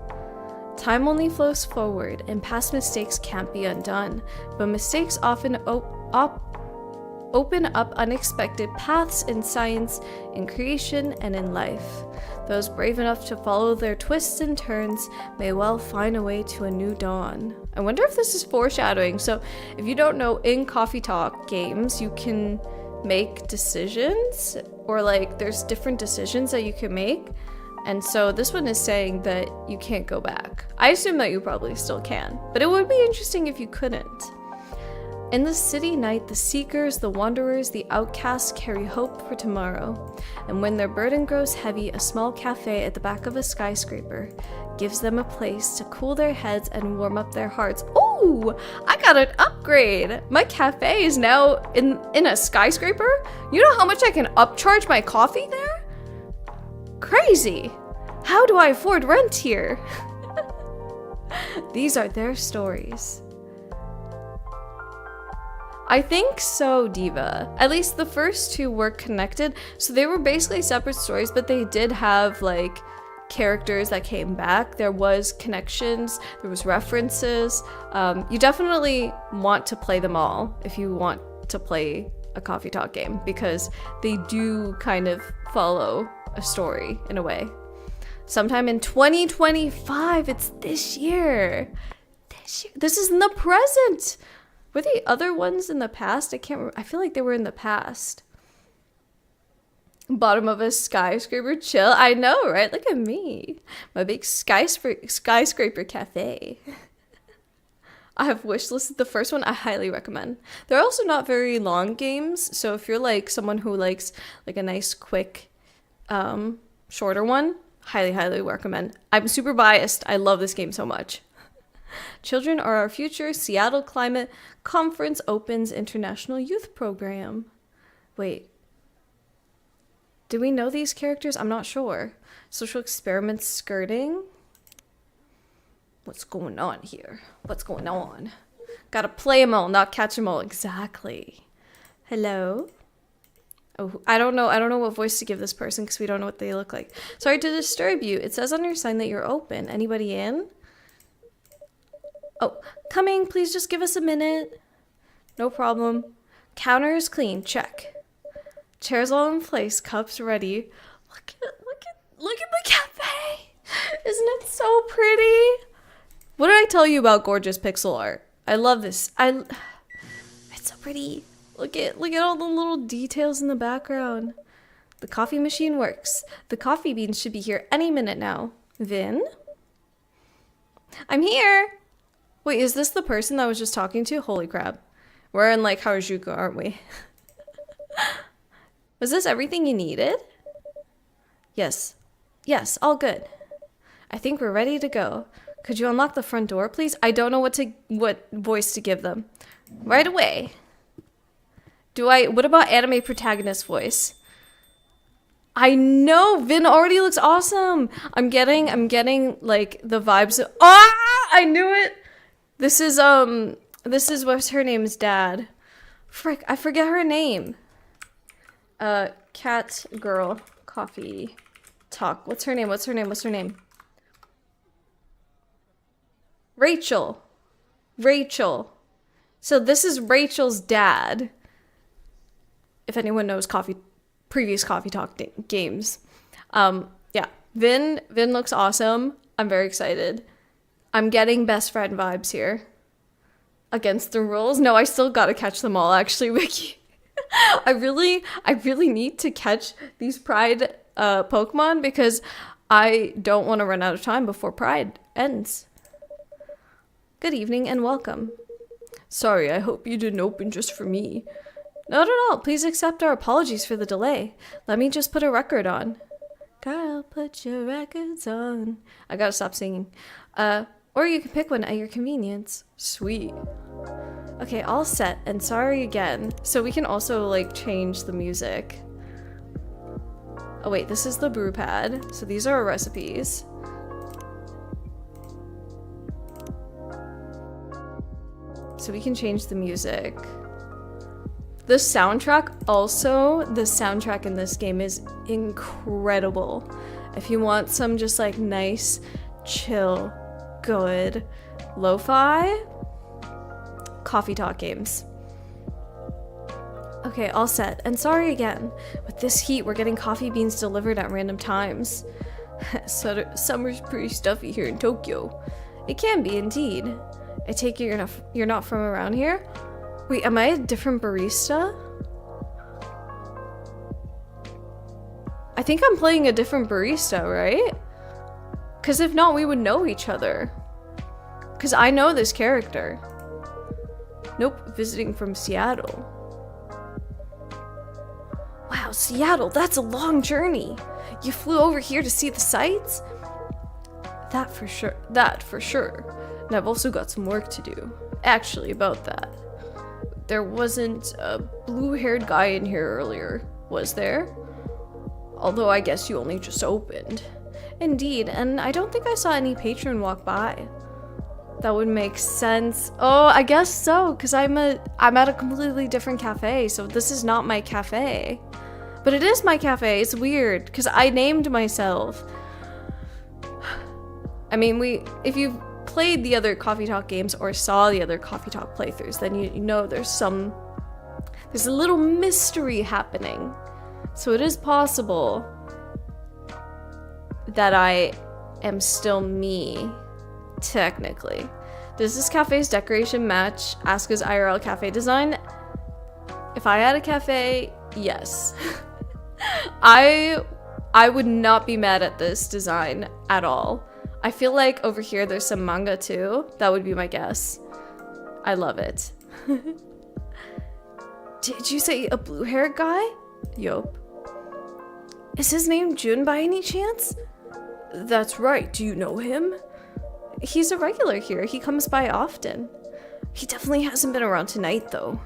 Time only flows forward, and past mistakes can't be undone, but mistakes often open up unexpected paths in science, in creation, and in life. Those brave enough to follow their twists and turns may well find a way to a new dawn. I wonder if this is foreshadowing. So if you don't know, in Coffee Talk games, you can make decisions, or like there's different decisions that you can make. And so this one is saying that you can't go back. I assume that you probably still can, but it would be interesting if you couldn't. In the city night, the seekers, the wanderers, the outcasts carry hope for tomorrow. And when their burden grows heavy, a small cafe at the back of a skyscraper gives them a place to cool their heads and warm up their hearts. Ooh, I got an upgrade. My cafe is now in a skyscraper. You know how much I can upcharge my coffee there? Crazy! How do I afford rent here? These are their stories. I think so, Diva. At least the first two were connected, so they were basically separate stories, but they did have like characters that came back. There was connections, there was references. You definitely want to play them all if you want to play a Coffee Talk game, because they do kind of follow a story in a way. Sometime in 2025, it's this year. This is in the present. Were the other ones in the past? I can't remember. I feel like they were in the past. Bottom of a skyscraper chill. I know, right? Look at me. My big skyscraper cafe. I have wishlisted the first one. I highly recommend. They're also not very long games, so if you're like someone who likes like a nice quick shorter one, highly recommend. I'm super biased. I love this game so much. Children are our future. Seattle Climate Conference opens International Youth Program. Wait. Do we know these characters? I'm not sure. Social experiments skirting. What's going on here? What's going on? Gotta play them all, not catch them all. Exactly. Hello? Oh, I don't know what voice to give this person because we don't know what they look like. Sorry to disturb you. It says on your sign that you're open. Anybody in? Oh, coming. Please just give us a minute. No problem. Counter is clean. Check. Chairs all in place. Cups ready. Look at the cafe. Isn't it so pretty? What did I tell you about gorgeous pixel art? I love this. It's so pretty. Look at all the little details in the background. The coffee machine works. The coffee beans should be here any minute now. Vin? I'm here. Wait, is this the person that I was just talking to? Holy crap. We're in like Harajuku, aren't we? Was this everything you needed? Yes. Yes, all good. I think we're ready to go. Could you unlock the front door, please? I don't know what voice to give them. Right away. What about anime protagonist voice? I know, Vin already looks awesome. I'm getting like the vibes. I knew it. This is what's her name's dad. Frick, I forget her name. Cat girl Coffee Talk. What's her name? Rachel. So this is Rachel's dad. If anyone knows previous Coffee Talk games. Yeah, Vin looks awesome. I'm very excited. I'm getting best friend vibes here. Against the rules? No, I still gotta catch them all, actually, Wiki. I really need to catch these Pride Pokemon because I don't want to run out of time before Pride ends. Good evening and welcome. Sorry, I hope you didn't open just for me. Not at all. Please accept our apologies for the delay. Let me just put a record on. Girl, put your records on. I gotta stop singing. Or you can pick one at your convenience. Sweet. Okay, all set. And sorry again. So we can also like change the music. Oh wait, this is the brew pad. So these are our recipes. So we can change the music. The soundtrack also, the soundtrack in this game is incredible. If you want some just like nice, chill, good lo-fi, Coffee Talk Games. Okay, all set. And sorry again. With this heat, we're getting coffee beans delivered at random times. Summer's pretty stuffy here in Tokyo. It can be, indeed. I take it you're not from around here? Wait, am I a different barista? I think I'm playing a different barista, right? Because if not, we would know each other. Because I know this character. Nope, visiting from Seattle. Wow, Seattle, that's a long journey. You flew over here to see the sights? That for sure. And I've also got some work to do. Actually, about that. There wasn't a blue-haired guy in here earlier, was there? Although I guess you only just opened. Indeed, and I don't think I saw any patron walk by. That would make sense. Oh, I guess so, because I'm at a completely different cafe, so this is not my cafe. But it is my cafe. It's weird, because I named myself. I mean, if you've played the other Coffee Talk games or saw the other Coffee Talk playthroughs, then you know there's a little mystery happening. So it is possible that I am still me, technically. Does this cafe's decoration match Asuka's IRL cafe design? If I had a cafe, yes. I would not be mad at this design at all. I feel like over here there's some manga too. That would be my guess. I love it. Did you say a blue-haired guy? Yup. Is his name Jun by any chance? That's right. Do you know him? He's a regular here. He comes by often. He definitely hasn't been around tonight though.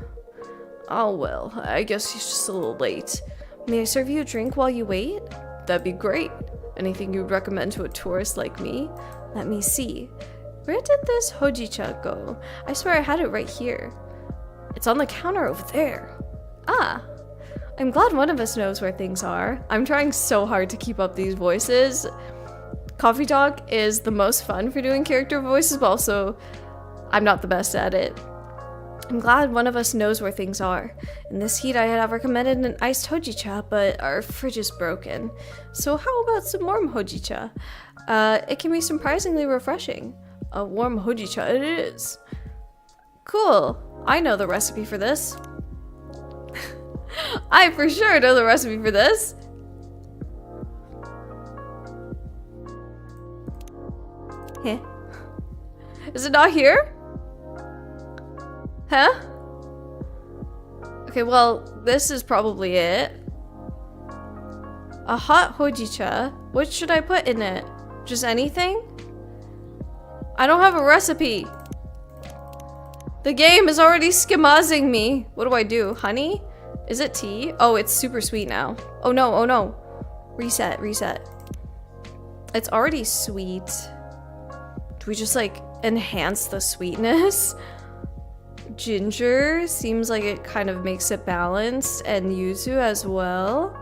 Oh well, I guess he's just a little late. May I serve you a drink while you wait? That'd be great. Anything you'd recommend to a tourist like me? Let me see. Where did this hojicha go? I swear I had it right here. It's on the counter over there. Ah, I'm glad one of us knows where things are. I'm trying so hard to keep up these voices. Coffee Talk is the most fun for doing character voices, but also I'm not the best at it. I'm glad one of us knows where things are. In this heat, I had recommended an iced hojicha, but our fridge is broken. So how about some warm hojicha? It can be surprisingly refreshing. A warm hojicha it is. Cool. I know the recipe for this. I for sure know the recipe for this. Heh. Is it not here? Huh? Okay, well, this is probably it. A hot hojicha. What should I put in it? Just anything? I don't have a recipe. The game is already schemazing me. What do I do? Honey? Is it tea? Oh, it's super sweet now. Oh no, oh no. Reset, reset. It's already sweet. Do we just like enhance the sweetness? Ginger seems like it kind of makes it balanced, and yuzu as well.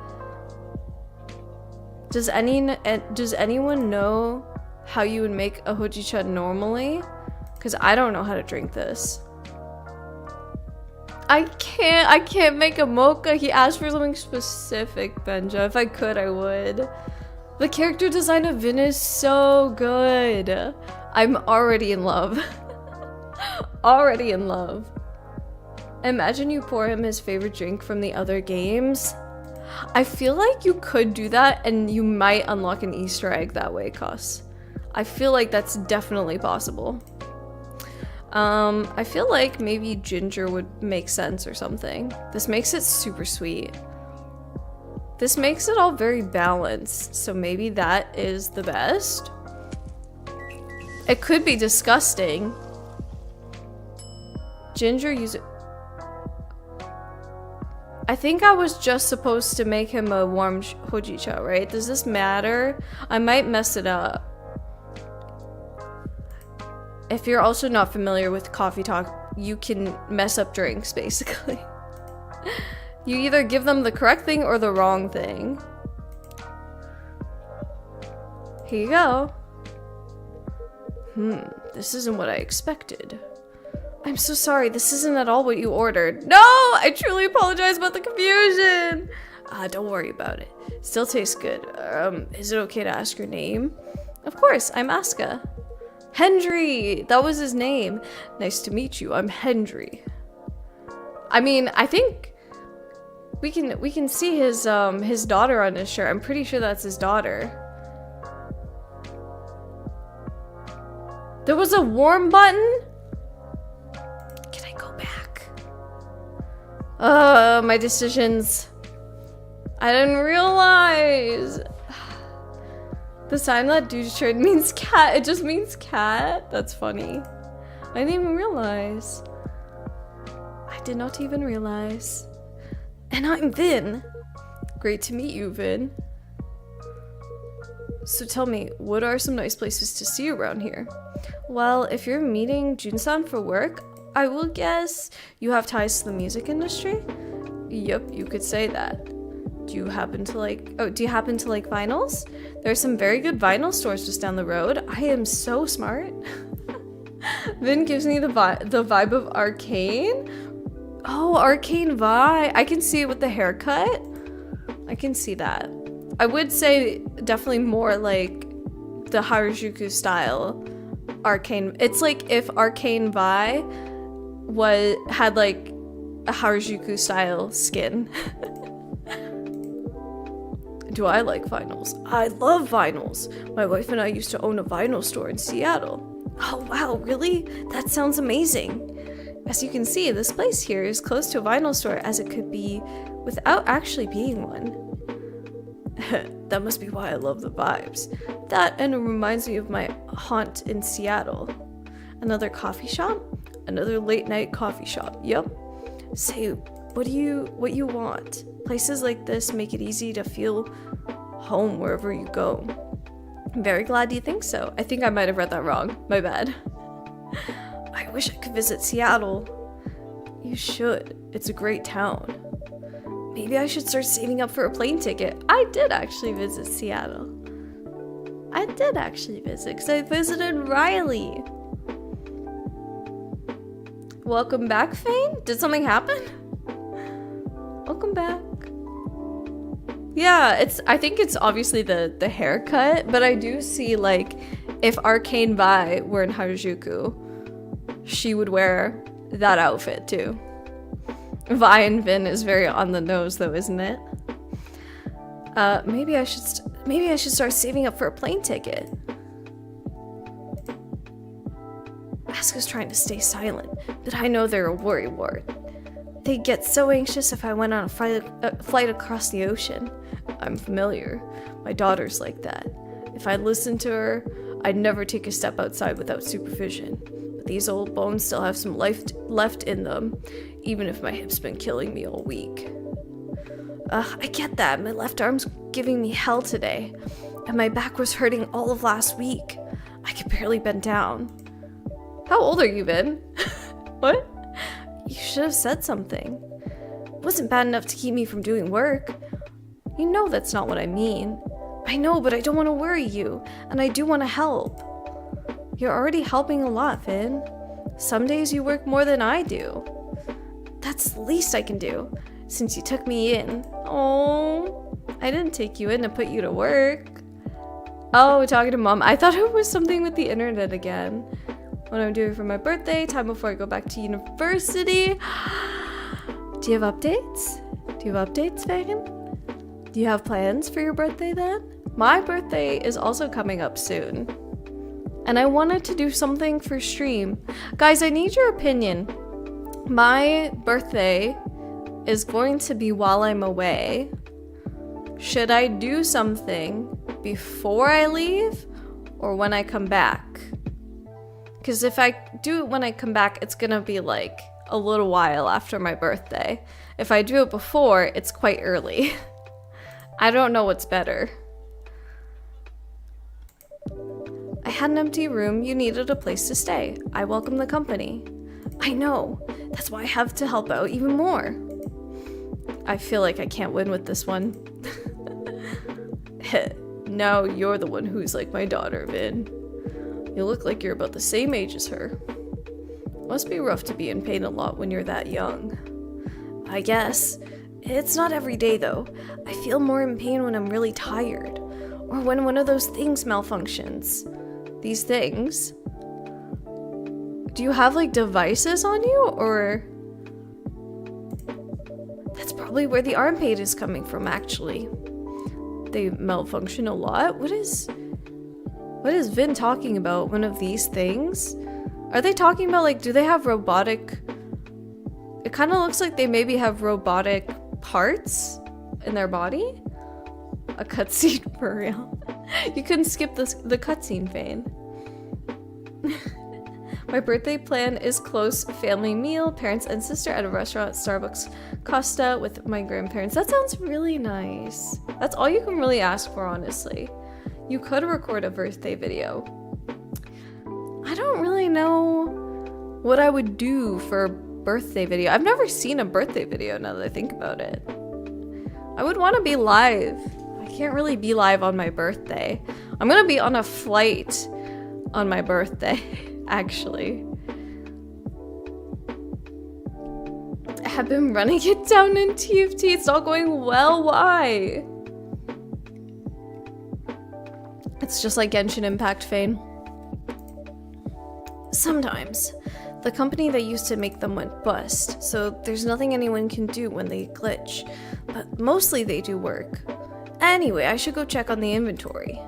Does anyone know how you would make a hojicha normally? Because I don't know how to drink this. I can't make a mocha. He asked for something specific, Benja. If I could, I would. The character design of Vin is so good. I'm already in love. Already in love. Imagine you pour him his favorite drink from the other games. I feel like you could do that and you might unlock an Easter egg that way, Cos. I feel like that's definitely possible. I feel like maybe ginger would make sense or something. This makes it super sweet. This makes it all very balanced, so maybe that is the best. It could be disgusting. Ginger use it. I think I was just supposed to make him a warm hojicha, right? Does this matter? I might mess it up. If you're also not familiar with Coffee Talk you can mess up drinks, basically. You either give them the correct thing or the wrong thing. Here you go. This isn't what I expected. I'm so sorry, this isn't at all what you ordered. No! I truly apologize about the confusion! Don't worry about it. Still tastes good. Is it okay to ask your name? Of course, I'm Aska. Hendry! That was his name. Nice to meet you, I'm Hendry. I mean, I think we can see his daughter on his shirt. I'm pretty sure that's his daughter. There was a warm button? Can I go back? My decisions. I didn't realize. The sign on that dude's shirt means cat. It just means cat? That's funny. I didn't even realize. I did not even realize. And I'm Vin. Great to meet you, Vin. So tell me, what are some nice places to see around here? Well, if you're meeting Jun-san for work, I will guess you have ties to the music industry? Yep, you could say that. Do you happen to like vinyls? There are some very good vinyl stores just down the road. I am so smart. Vin gives me the vibe of Arcane. Oh, Arcane vibe. I can see it with the haircut. I can see that. I would say definitely more like the Harajuku style Arcane. It's like if Arcane Vi had like a Harajuku style skin. Do I like vinyls? I love vinyls. My wife and I used to own a vinyl store in Seattle. Oh wow, really? That sounds amazing. As you can see, this place here is close to a vinyl store as it could be without actually being one. That must be why I love the vibes. That and it reminds me of my haunt in Seattle. Another coffee shop? Another late night coffee shop. Yep. Say, what you want? Places like this make it easy to feel home wherever you go. I'm very glad you think so. I think I might have read that wrong. My bad. I wish I could visit Seattle. You should. It's a great town. Maybe I should start saving up for a plane ticket. I did actually visit Seattle. I did actually visit because I visited Riley. Welcome back, Fane? Did something happen? Welcome back. Yeah, I think it's obviously the haircut, but I do see like if Arcane Vi were in Harajuku, she would wear that outfit too. Vi and Vin is very on the nose though, isn't it? Maybe I should start saving up for a plane ticket. Aska's trying to stay silent, but I know they're a worrywart. They'd get so anxious if I went on a flight across the ocean. I'm familiar. My daughter's like that. If I listened to her, I'd never take a step outside without supervision. But these old bones still have some life left in them, even if my hip's been killing me all week. I get that. My left arm's giving me hell today, and my back was hurting all of last week. I could barely bend down. How old are you, Vin? What? You should have said something. It wasn't bad enough to keep me from doing work. You know that's not what I mean. I know, but I don't want to worry you, and I do want to help. You're already helping a lot, Vin. Some days you work more than I do. That's the least I can do, since you took me in. Oh, I didn't take you in to put you to work. Oh, talking to Mom. I thought it was something with the internet again. What I'm doing for my birthday, time before I go back to university. Do you have updates? Fagan? Do you have plans for your birthday then? My birthday is also coming up soon. And I wanted to do something for stream. Guys, I need your opinion. My birthday is going to be while I'm away. Should I do something before I leave or when I come back? Because if I do it when I come back, it's gonna be like a little while after my birthday. If I do it before, it's quite early. I don't know what's better. I had an empty room. You needed a place to stay. I welcome the company. I know. That's why I have to help out even more. I feel like I can't win with this one. Now you're the one who's like my daughter, Vin. You look like you're about the same age as her. Must be rough to be in pain a lot when you're that young. I guess. It's not every day though. I feel more in pain when I'm really tired. Or when one of those things malfunctions. These things? Do you have like devices on you, or? That's probably where the arm pain is coming from, actually. They malfunction a lot? What is Vin talking about? One of these things? Are they talking about like, do they have robotic? It kind of looks like they maybe have robotic parts in their body. A cutscene for real. You couldn't skip the cutscene, Vane. My birthday plan is close family meal, parents and sister at a restaurant, Starbucks, Costa with my grandparents. That sounds really nice. That's all you can really ask for, honestly. You could record a birthday video. I don't really know what I would do for a birthday video. I've never seen a birthday video now that I think about it. I would want to be live. I can't really be live on my birthday. I'm gonna be on a flight on my birthday, actually. I have been running it down in TFT. It's not going well. Why? It's just like Genshin Impact, Fane. Sometimes. The company that used to make them went bust, so there's nothing anyone can do when they glitch. But mostly they do work. Anyway, I should go check on the inventory.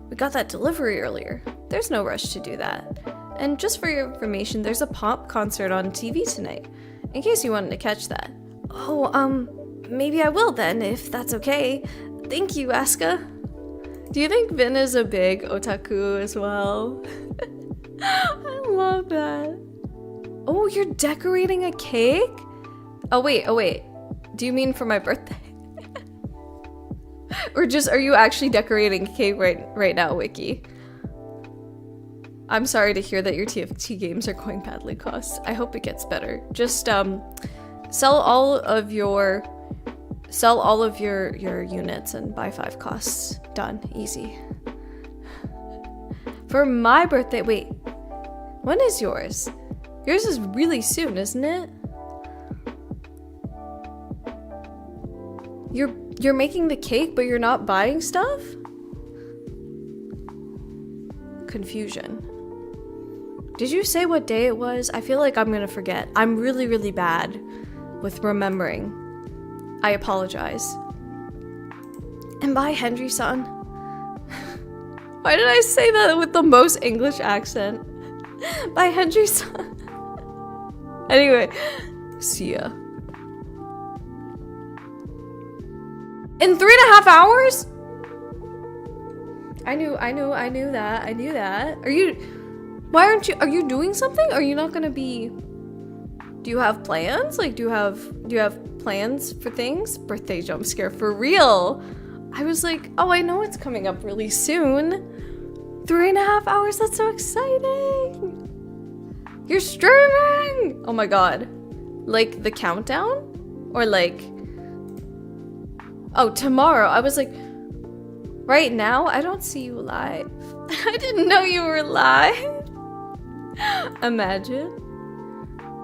We got that delivery earlier. There's no rush to do that. And just for your information, there's a pop concert on TV tonight, in case you wanted to catch that. Oh, maybe I will then, if that's okay. Thank you, Asuka. Do you think Vin is a big otaku as well? I love that. Oh, you're decorating a cake? Oh wait. Do you mean for my birthday? Or just, are you actually decorating a cake right now, Wiki? I'm sorry to hear that your TFT games are going badly, Cost. I hope it gets better. Just sell all of your units and buy 5 costs. Done. Easy. For my birthday, wait. When is yours? Yours is really soon, isn't it? You're making the cake, but you're not buying stuff? Confusion. Did you say what day it was? I feel like I'm gonna forget. I'm really, really bad with remembering. I apologize. And bye, Henry-san. Why did I say that with the most English accent? Bye, Henry-san. Anyway, see ya. In 3.5 hours? I knew that. Are you doing something? Are you not gonna be, do you have plans? Like, do you have plans for things? Birthday jump scare for real. I was like, oh, I know it's coming up really soon. 3.5 hours, that's so exciting. You're streaming! Oh my god. Like the countdown? Or like, oh, tomorrow. I was like, right now? I don't see you live. I didn't know you were live. Imagine.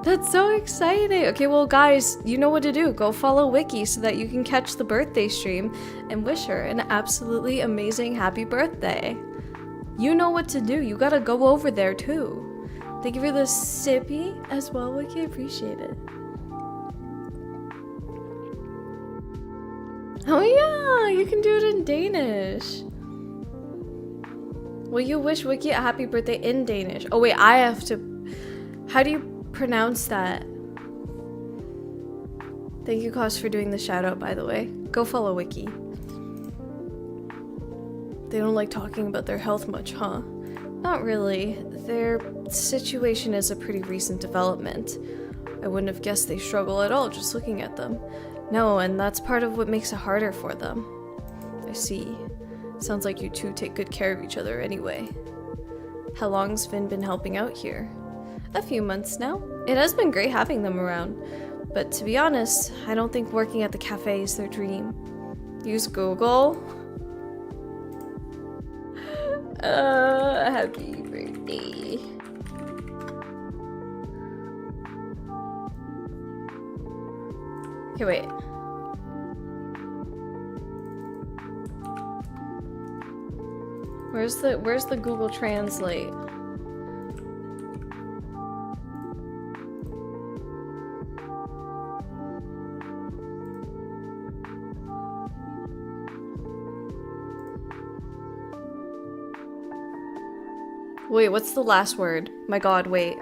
That's so exciting. Okay, well guys, you know what to do. Go follow Wiki so that you can catch the birthday stream and wish her an absolutely amazing happy birthday. You know what to do. You gotta go over there too. Thank you for the sippy as well, Wiki. Appreciate it. Oh yeah, you can do it in Danish. Will you wish Wiki a happy birthday in Danish? Oh wait, I have to... How do you pronounce that? Thank you, Kosh, for doing the shout out, by the way. Go follow Wiki. They don't like talking about their health much, huh? Not really. Their situation is a pretty recent development. I wouldn't have guessed they struggle at all just looking at them. No, and that's part of what makes it harder for them. I see. Sounds like you two take good care of each other anyway. How long's Finn been helping out here? A few months now. It has been great having them around. But to be honest, I don't think working at the cafe is their dream. Use Google. Happy birthday. Okay, wait. Where's the Google Translate? Wait, what's the last word? My god, wait.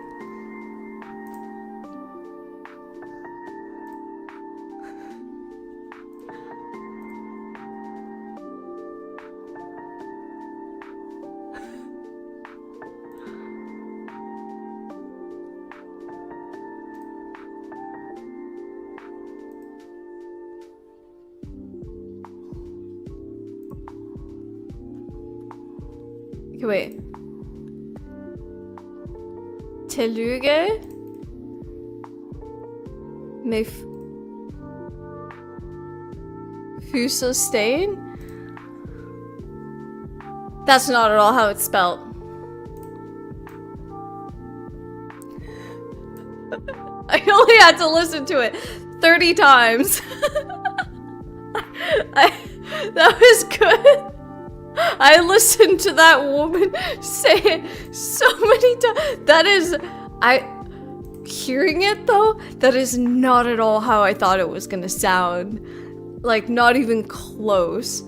Okay, wait. Telugu? Me Fusustain? That's not at all how it's spelled. I only had to listen to it 30 times. That was good. I listened to that woman say it so many times. That is, hearing it though, that is not at all how I thought it was gonna sound. Like, not even close.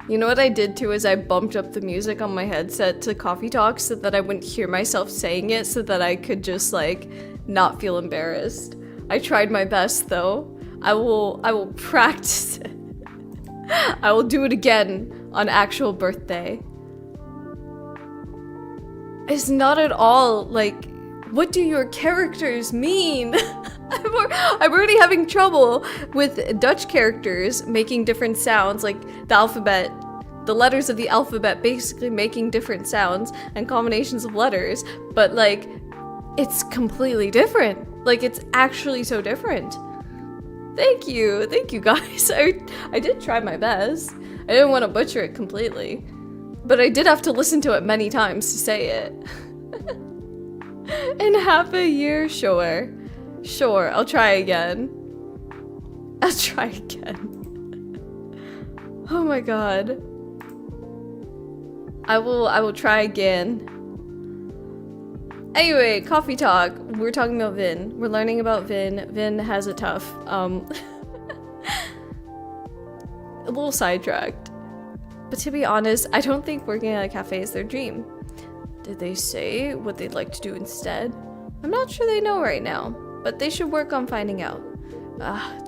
You know what I did too is I bumped up the music on my headset to Coffee Talk so that I wouldn't hear myself saying it, so that I could just like not feel embarrassed. I tried my best though. I will practice it. I will do it again on actual birthday. It's not at all like, what do your characters mean? I'm already having trouble with Dutch characters making different sounds, like the alphabet, the letters of the alphabet basically making different sounds and combinations of letters, but like, it's completely different. Like, it's actually so different. Thank you guys. I did try my best. I didn't want to butcher it completely, but I did have to listen to it many times to say it. In half a year, sure, I'll try again. Oh my god. I will try again. Anyway, Coffee Talk. We're talking about Vin. We're learning about Vin. Vin has it tough. A little sidetracked. But to be honest, I don't think working at a cafe is their dream. Did they say what they'd like to do instead? I'm not sure they know right now, but they should work on finding out.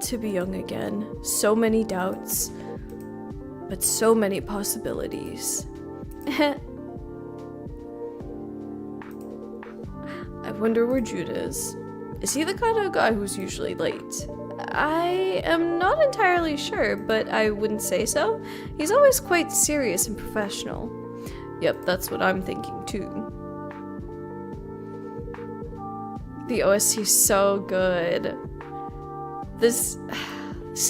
To be young again. So many doubts. But so many possibilities. I wonder where Jude is. Is he the kind of guy who's usually late? I am not entirely sure, but I wouldn't say so. He's always quite serious and professional. Yep, that's what I'm thinking too. The OST is so good. This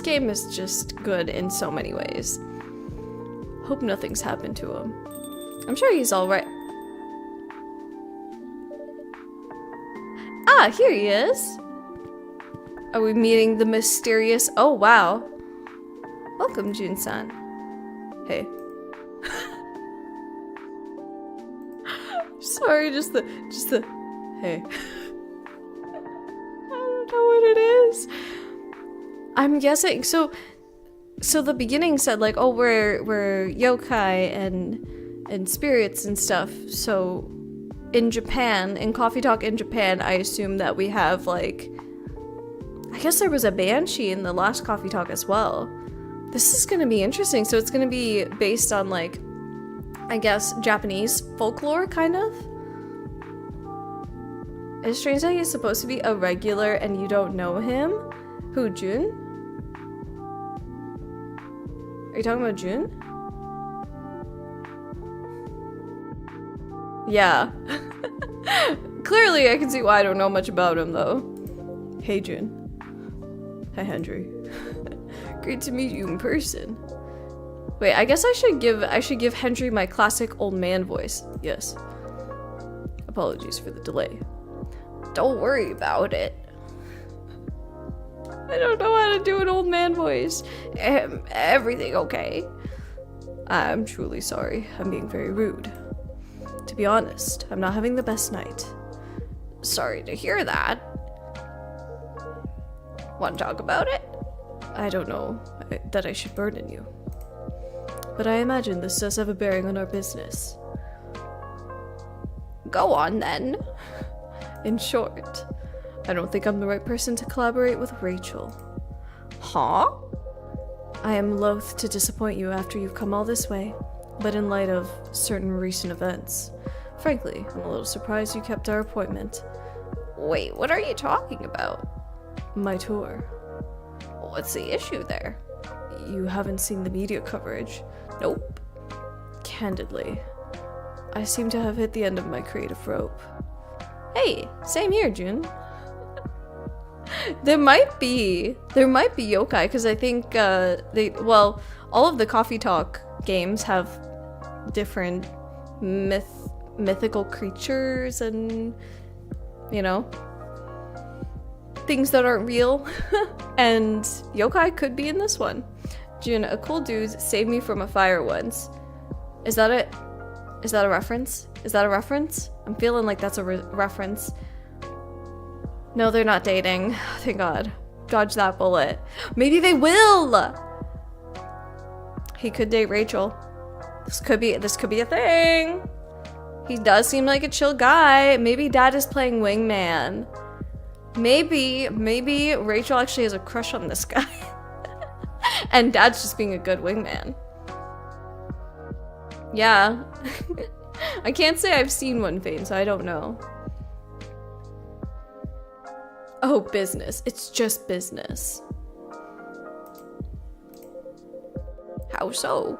game is just good in so many ways. Hope nothing's happened to him. I'm sure he's alright. Ah, here he is. Are we meeting the mysterious... Oh, wow. Welcome, Jun-san. Hey. Sorry, just the... Hey. I don't know what it is. I'm guessing... So the beginning said, like, oh, we're yokai and spirits and stuff, so... In Japan, in Coffee Talk in Japan, I assume that we have, like... I guess there was a banshee in the last Coffee Talk as well. This is gonna be interesting. So it's gonna be based on, like, I guess, Japanese folklore, kind of? It's strange that he's supposed to be a regular and you don't know him? Who, Jun? Are you talking about Jun? Yeah. Clearly, I can see why I don't know much about him, though. Hey, Jun. Hi, Henry. Great to meet you in person. Wait, I guess I should give Henry my classic old man voice. Yes. Apologies for the delay. Don't worry about it. I don't know how to do an old man voice. Everything okay? I'm truly sorry. I'm being very rude. To be honest, I'm not having the best night. Sorry to hear that. Want to talk about it? I don't know that I should burden you. But I imagine this does have a bearing on our business. Go on, then. In short, I don't think I'm the right person to collaborate with Rachel. Huh? I am loath to disappoint you after you've come all this way, but in light of certain recent events, frankly, I'm a little surprised you kept our appointment. Wait, what are you talking about? My tour. What's the issue there? You haven't seen the media coverage. Nope. Candidly, I seem to have hit the end of my creative rope. Hey, same here, Jun. There might be yokai, because I think all of the Coffee Talk games have different mythical creatures and, you know, things that aren't real. And yokai could be in this one. Jun, a cool dude saved me from a fire once. Is that it? Is that a reference? Is that a reference? I'm feeling like that's a reference. No, they're not dating. Thank God. Dodge that bullet. Maybe they will! He could date Rachel. This could be a thing. He does seem like a chill guy. Maybe Dad is playing wingman. Maybe Rachel actually has a crush on this guy. And Dad's just being a good wingman. Yeah. I can't say I've seen one, Fane, so I don't know. Oh, business. It's just business. How so?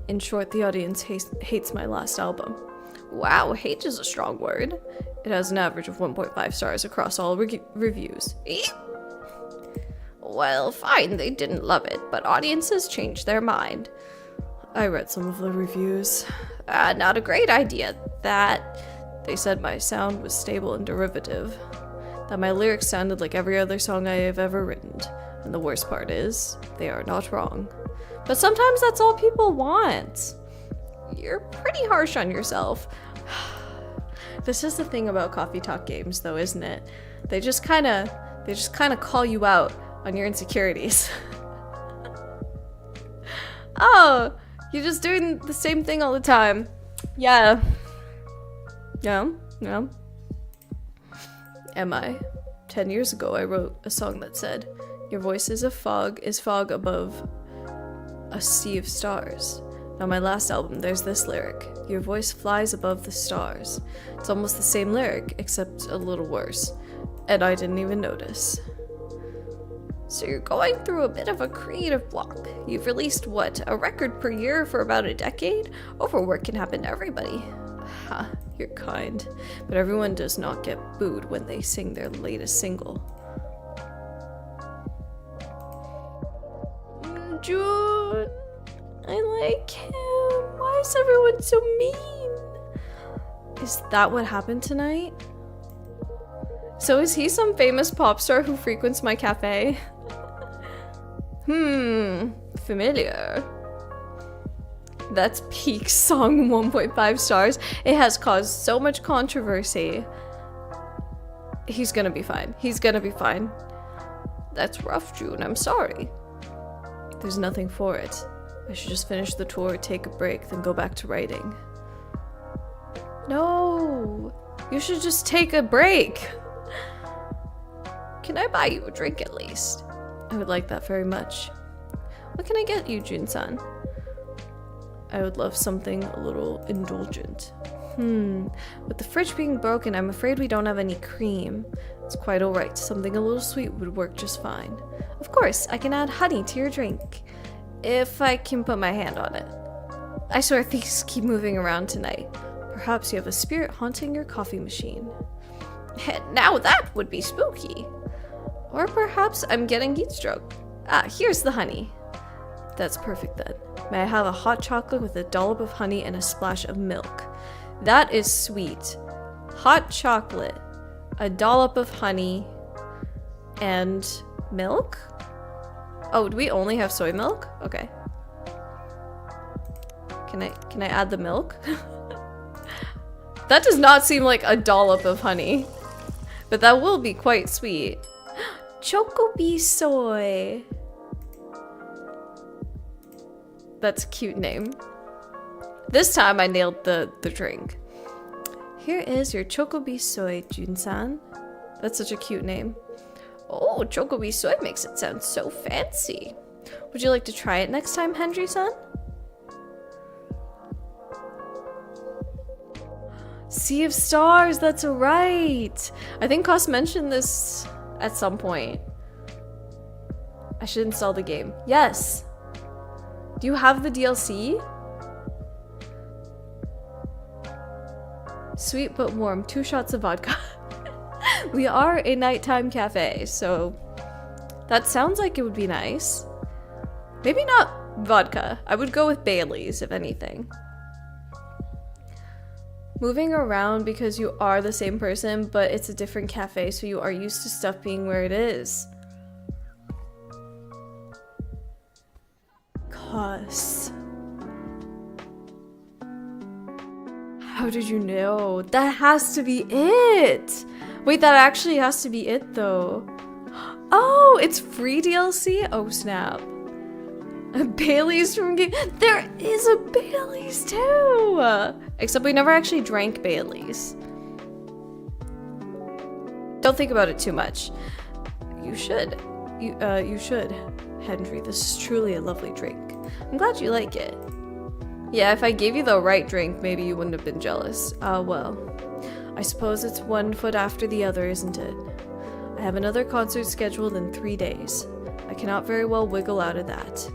In short, the audience hates my last album. Wow, hate is a strong word. It has an average of 1.5 stars across all reviews. Eep. Well, fine, they didn't love it, but audiences changed their mind. I read some of the reviews. Not a great idea. They said my sound was stable and derivative. That my lyrics sounded like every other song I have ever written. And the worst part is, they are not wrong. But sometimes that's all people want. You're pretty harsh on yourself. This is the thing about Coffee Talk games, though, isn't it? They just kind of call you out on your insecurities. Oh, you're just doing the same thing all the time. Yeah. Am I? 10 years ago, I wrote a song that said, "Your voice is fog above a sea of stars." On my last album, there's this lyric, "Your voice flies above the stars." It's almost the same lyric, except a little worse. And I didn't even notice. So you're going through a bit of a creative block. You've released, what, a record per year for about a decade? Overwork can happen to everybody. Ha, you're kind. But everyone does not get booed when they sing their latest single. Jun, I like him. Why is everyone so mean? Is that what happened tonight? So is he some famous pop star who frequents my cafe? Familiar. That's peak song 1.5 stars. It has caused so much controversy. He's gonna be fine. He's gonna be fine. That's rough, Jun. I'm sorry. There's nothing for it. I should just finish the tour, take a break, then go back to writing. No! You should just take a break! Can I buy you a drink at least? I would like that very much. What can I get you, Jun-san? I would love something a little indulgent. With the fridge being broken, I'm afraid we don't have any cream. It's quite alright. Something a little sweet would work just fine. Of course, I can add honey to your drink. If I can put my hand on it. I swear things keep moving around tonight. Perhaps you have a spirit haunting your coffee machine. Now that would be spooky. Or perhaps I'm getting heat stroke. Ah, here's the honey. That's perfect then. May I have a hot chocolate with a dollop of honey and a splash of milk? That is sweet. Hot chocolate, a dollop of honey, and milk? Oh, do we only have soy milk? Okay. Can I add the milk? That does not seem like a dollop of honey. But that will be quite sweet. Chocobee soy. That's a cute name. This time I nailed the drink. Here is your Chocobee soy, Jun-san. That's such a cute name. Oh, Chocobee soy makes it sound so fancy. Would you like to try it next time, Hendry-san? Sea of Stars, that's right. I think Koss mentioned this at some point. I should install the game. Yes. Do you have the DLC? Sweet but warm, 2 shots of vodka. We are a nighttime cafe, so that sounds like it would be nice. Maybe not vodka. I would go with Bailey's, if anything. Moving around because you are the same person, but it's a different cafe, so you are used to stuff being where it is. Koss. How did you know? That has to be it! Wait, that actually has to be it, though. Oh, it's free DLC? Oh, snap. A Bailey's from game. There is a Bailey's, too! Except we never actually drank Bailey's. Don't think about it too much. You should. You should, Hendry. This is truly a lovely drink. I'm glad you like it. Yeah, if I gave you the right drink, maybe you wouldn't have been jealous. Well. I suppose it's one foot after the other, isn't it? I have another concert scheduled in 3 days. I cannot very well wiggle out of that.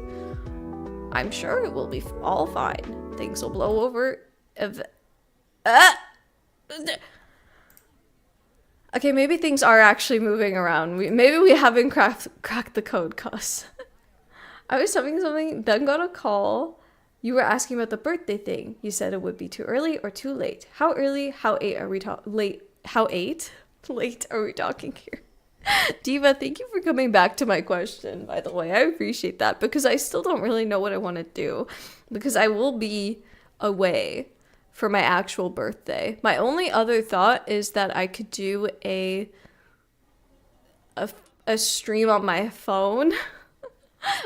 I'm sure it will be all fine. Things will blow over. Okay, maybe things are actually moving around. Maybe we haven't cracked the code, Koss. I was having something, then got a call. You were asking about the birthday thing. You said it would be too early or too late. How early? How late are we talking? How late are we talking here? Diva, thank you for coming back to my question, by the way. I appreciate that because I still don't really know what I want to do because I will be away for my actual birthday. My only other thought is that I could do a stream on my phone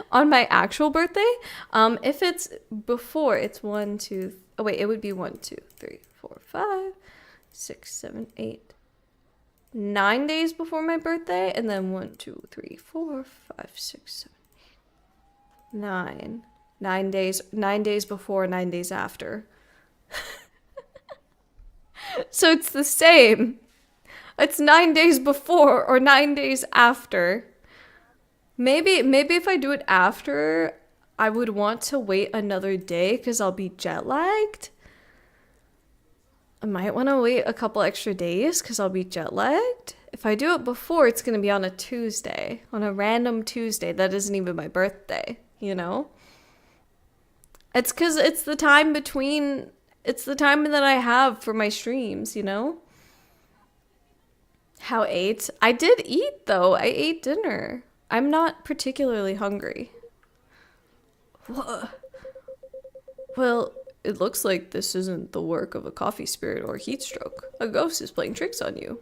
on my actual birthday. If it's before, it's 1, 2, oh wait, it would be 1, 2, 3, 4, 5, 6, 7, 8, 9 days before my birthday, and then 1, 2, 3, 4, 5, 6, 7, 8, 9. 9 days, 9 days before, 9 days after. So it's the same. It's 9 days before or 9 days after. Maybe if I do it after, I would want to wait another day because I'll be jet lagged. I might want to wait a couple extra days because I'll be jet lagged. If I do it before, it's going to be on a Tuesday, on a random Tuesday. That isn't even my birthday, you know? It's because it's the time between, it's the time that I have for my streams, you know? How ate? I did eat though. I ate dinner. I'm not particularly hungry. What? Well, it looks like this isn't the work of a coffee spirit or heat stroke. A ghost is playing tricks on you.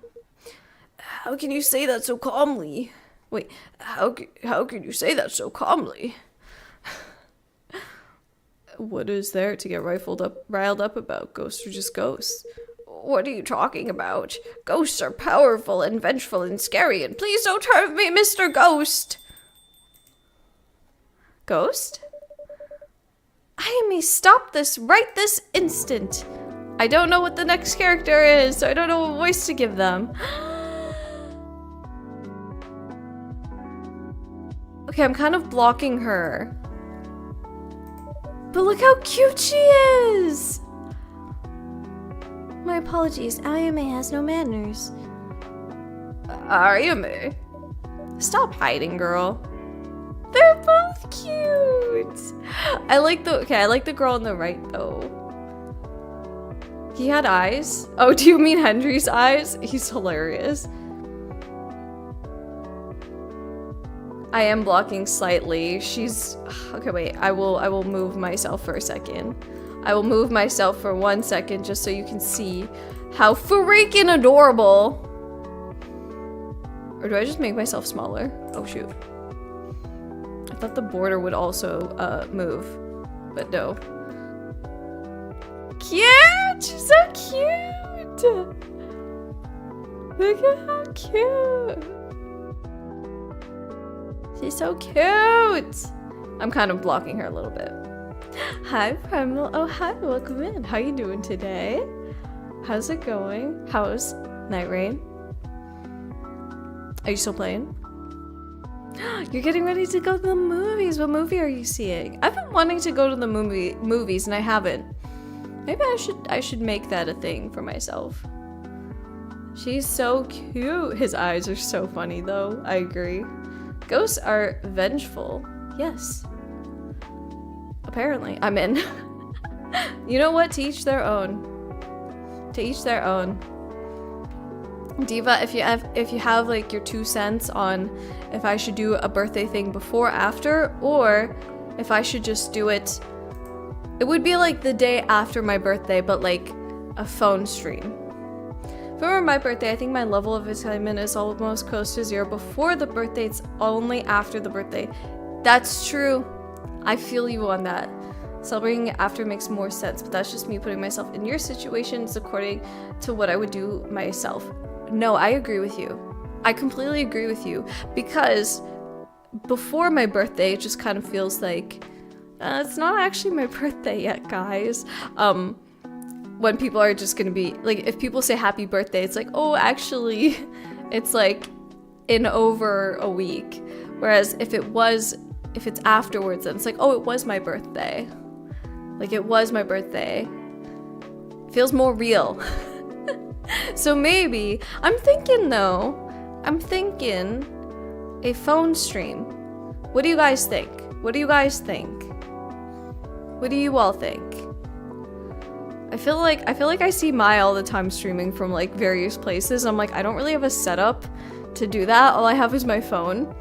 How can you say that so calmly? Wait, how can you say that so calmly? What is there to get riled up about? Ghosts are just ghosts. What are you talking about? Ghosts are powerful and vengeful and scary, and please don't hurt me, Mr. Ghost! Ghost? I may stop this right this instant. I don't know what the next character is, so I don't know what voice to give them. Okay, I'm kind of blocking her. But look how cute she is! My apologies, Ayame has no manners. Ayame? Stop hiding, girl. They're both cute. I like the girl on the right though. He had eyes. Oh, do you mean Henry's eyes? He's hilarious. I am blocking slightly. She's okay. Wait, I will move myself for a second. I will move myself for 1 second just so you can see how freaking adorable. Or do I just make myself smaller? Oh shoot. I thought the border would also move, but no. Cute! She's so cute! Look at how cute! She's so cute! I'm kind of blocking her a little bit. Hi, Primal. Oh, hi. Welcome in. How you doing today? How's it going? How's Night Rain? Are you still playing? You're getting ready to go to the movies. What movie are you seeing? I've been wanting to go to the movies and I haven't. Maybe I should make that a thing for myself. She's so cute. His eyes are so funny though. I agree. Ghosts are vengeful. Yes. Apparently. I'm in. You know what? To each their own. To each their own. Diva, if you have like your 2 cents on if I should do a birthday thing before, after, or if I should just do it, it would be like the day after my birthday, but like a phone stream. For my birthday, I think my level of excitement is almost close to 0 before the birthday. It's only after the birthday. That's true. I feel you on that. Celebrating after makes more sense, but that's just me putting myself in your situations according to what I would do myself. No, I agree with you. I completely agree with you, because before my birthday, it just kind of feels like it's not actually my birthday yet, guys. When people are just gonna be like, if people say happy birthday, it's like, oh, actually, it's like in over a week. Whereas if it's afterwards, then it's like, oh, it was my birthday. Like, it was my birthday. It feels more real. So maybe, I'm thinking a phone stream. What do you guys think? What do you guys think? What do you all think? I feel like I see Mai all the time streaming from like various places. I'm like, I don't really have a setup to do that. All I have is my phone.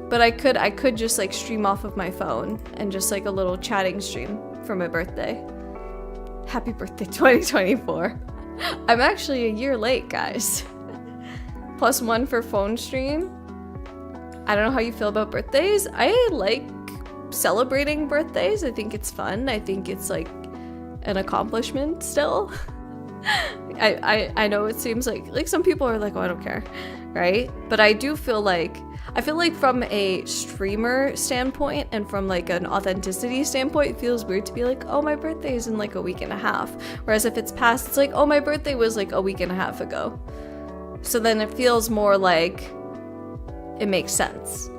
But I could just like stream off of my phone and just like a little chatting stream for my birthday. Happy birthday 2024. I'm actually a year late, guys. +1 for phone stream. I don't know how you feel about birthdays. I like celebrating birthdays. I think it's fun. I think it's like an accomplishment still. I know it seems like some people are like, oh, I don't care, right? But I do feel like from a streamer standpoint and from like an authenticity standpoint, it feels weird to be like, oh, my birthday is in like a week and a half. Whereas if it's past, it's like, oh, my birthday was like a week and a half ago. So then it feels more like it makes sense.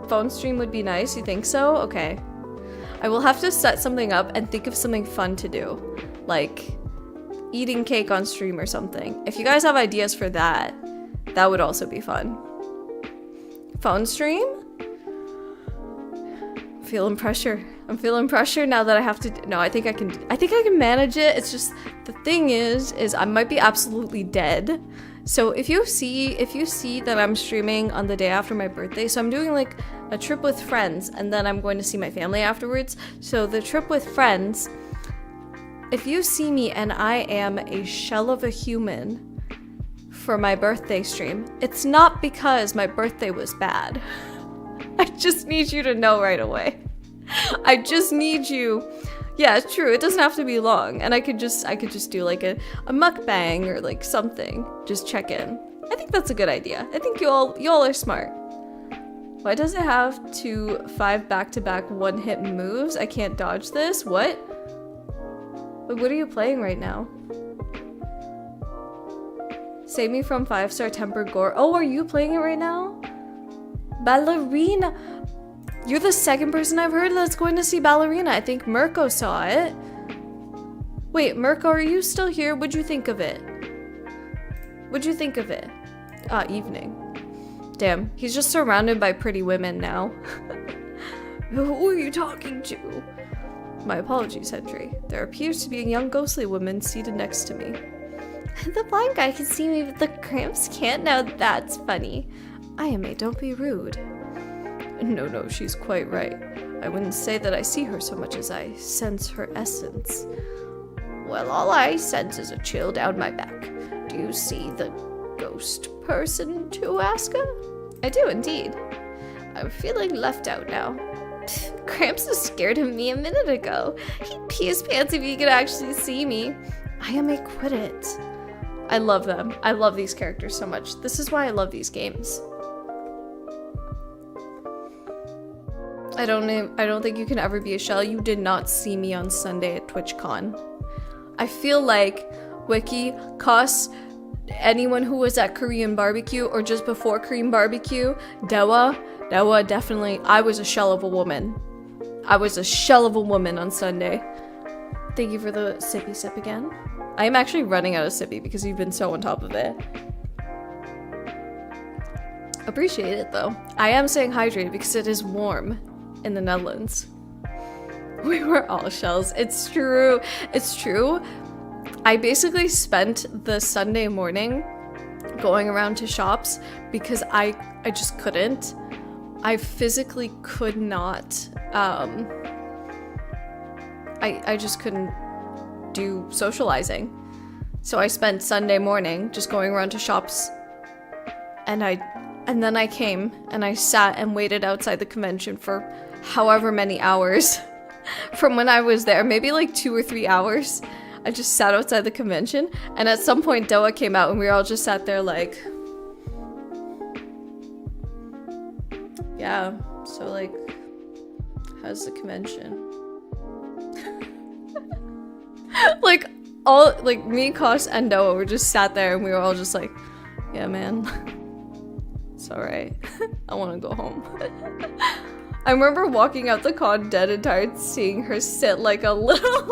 Phone stream would be nice, you think so? Okay. I will have to set something up and think of something fun to do. Like eating cake on stream or something. If you guys have ideas for that, that would also be fun. Phone stream? I'm feeling pressure now that I have to. No, I think I can manage it. It's just the thing is I might be absolutely dead. So if you see that I'm streaming on the day after my birthday, so I'm doing like a trip with friends and then I'm going to see my family afterwards. So the trip with friends, if you see me and I am a shell of a human for my birthday stream, it's not because my birthday was bad. I just need you to know right away. I just need you. Yeah, it's true. It doesn't have to be long, and I could just do like a mukbang or like something. Just check in. I think that's a good idea. I think y'all are smart. Why does it have 5 back-to-back one-hit moves? I can't dodge this. What? Wait, what are you playing right now? Save me from 5-star tempered gore. Oh, are you playing it right now? Ballerina. You're the second person I've heard that's going to see Ballerina. I think Mirko saw it. Wait, Mirko, are you still here? What'd you think of it? What'd you think of it? Evening. Damn, he's just surrounded by pretty women now. Who are you talking to? My apologies, Henry. There appears to be a young ghostly woman seated next to me. The blind guy can see me, but the cramps can't. Now that's funny. Ayame, don't be rude. No, she's quite right. I wouldn't say that I see her so much as I sense her essence. Well, all I sense is a chill down my back. Do you see the ghost person too, Asuka? I do indeed. I'm feeling left out now. Gramps was scared of me a minute ago. He'd pee his pants if he could actually see me. Ayame quit it. I love them. I love these characters so much. This is why I love these games. I don't think you can ever be a shell. You did not see me on Sunday at TwitchCon. I feel like Wiki, Kos, anyone who was at Korean barbecue or just before Korean barbecue, Dewa definitely, I was a shell of a woman. I was a shell of a woman on Sunday. Thank you for the sippy sip again. I am actually running out of sippy because you've been so on top of it. Appreciate it though. I am staying hydrated because it is warm in the Netherlands. We were all shells. It's true. It's true. I basically spent the Sunday morning going around to shops because I just couldn't. I physically could not. I just couldn't do socializing. So I spent Sunday morning just going around to shops, and then I came and I sat and waited outside the convention for however many hours from when I was there, maybe like 2 or 3 hours. I just sat outside the convention, and at some point Doa came out and we all just sat there like, yeah, so like, how's the convention? Like all, like me, Kos, and Doa were just sat there and we were all just like, yeah man, it's alright. I want to go home. I remember walking out the con dead and tired, seeing her sit like a little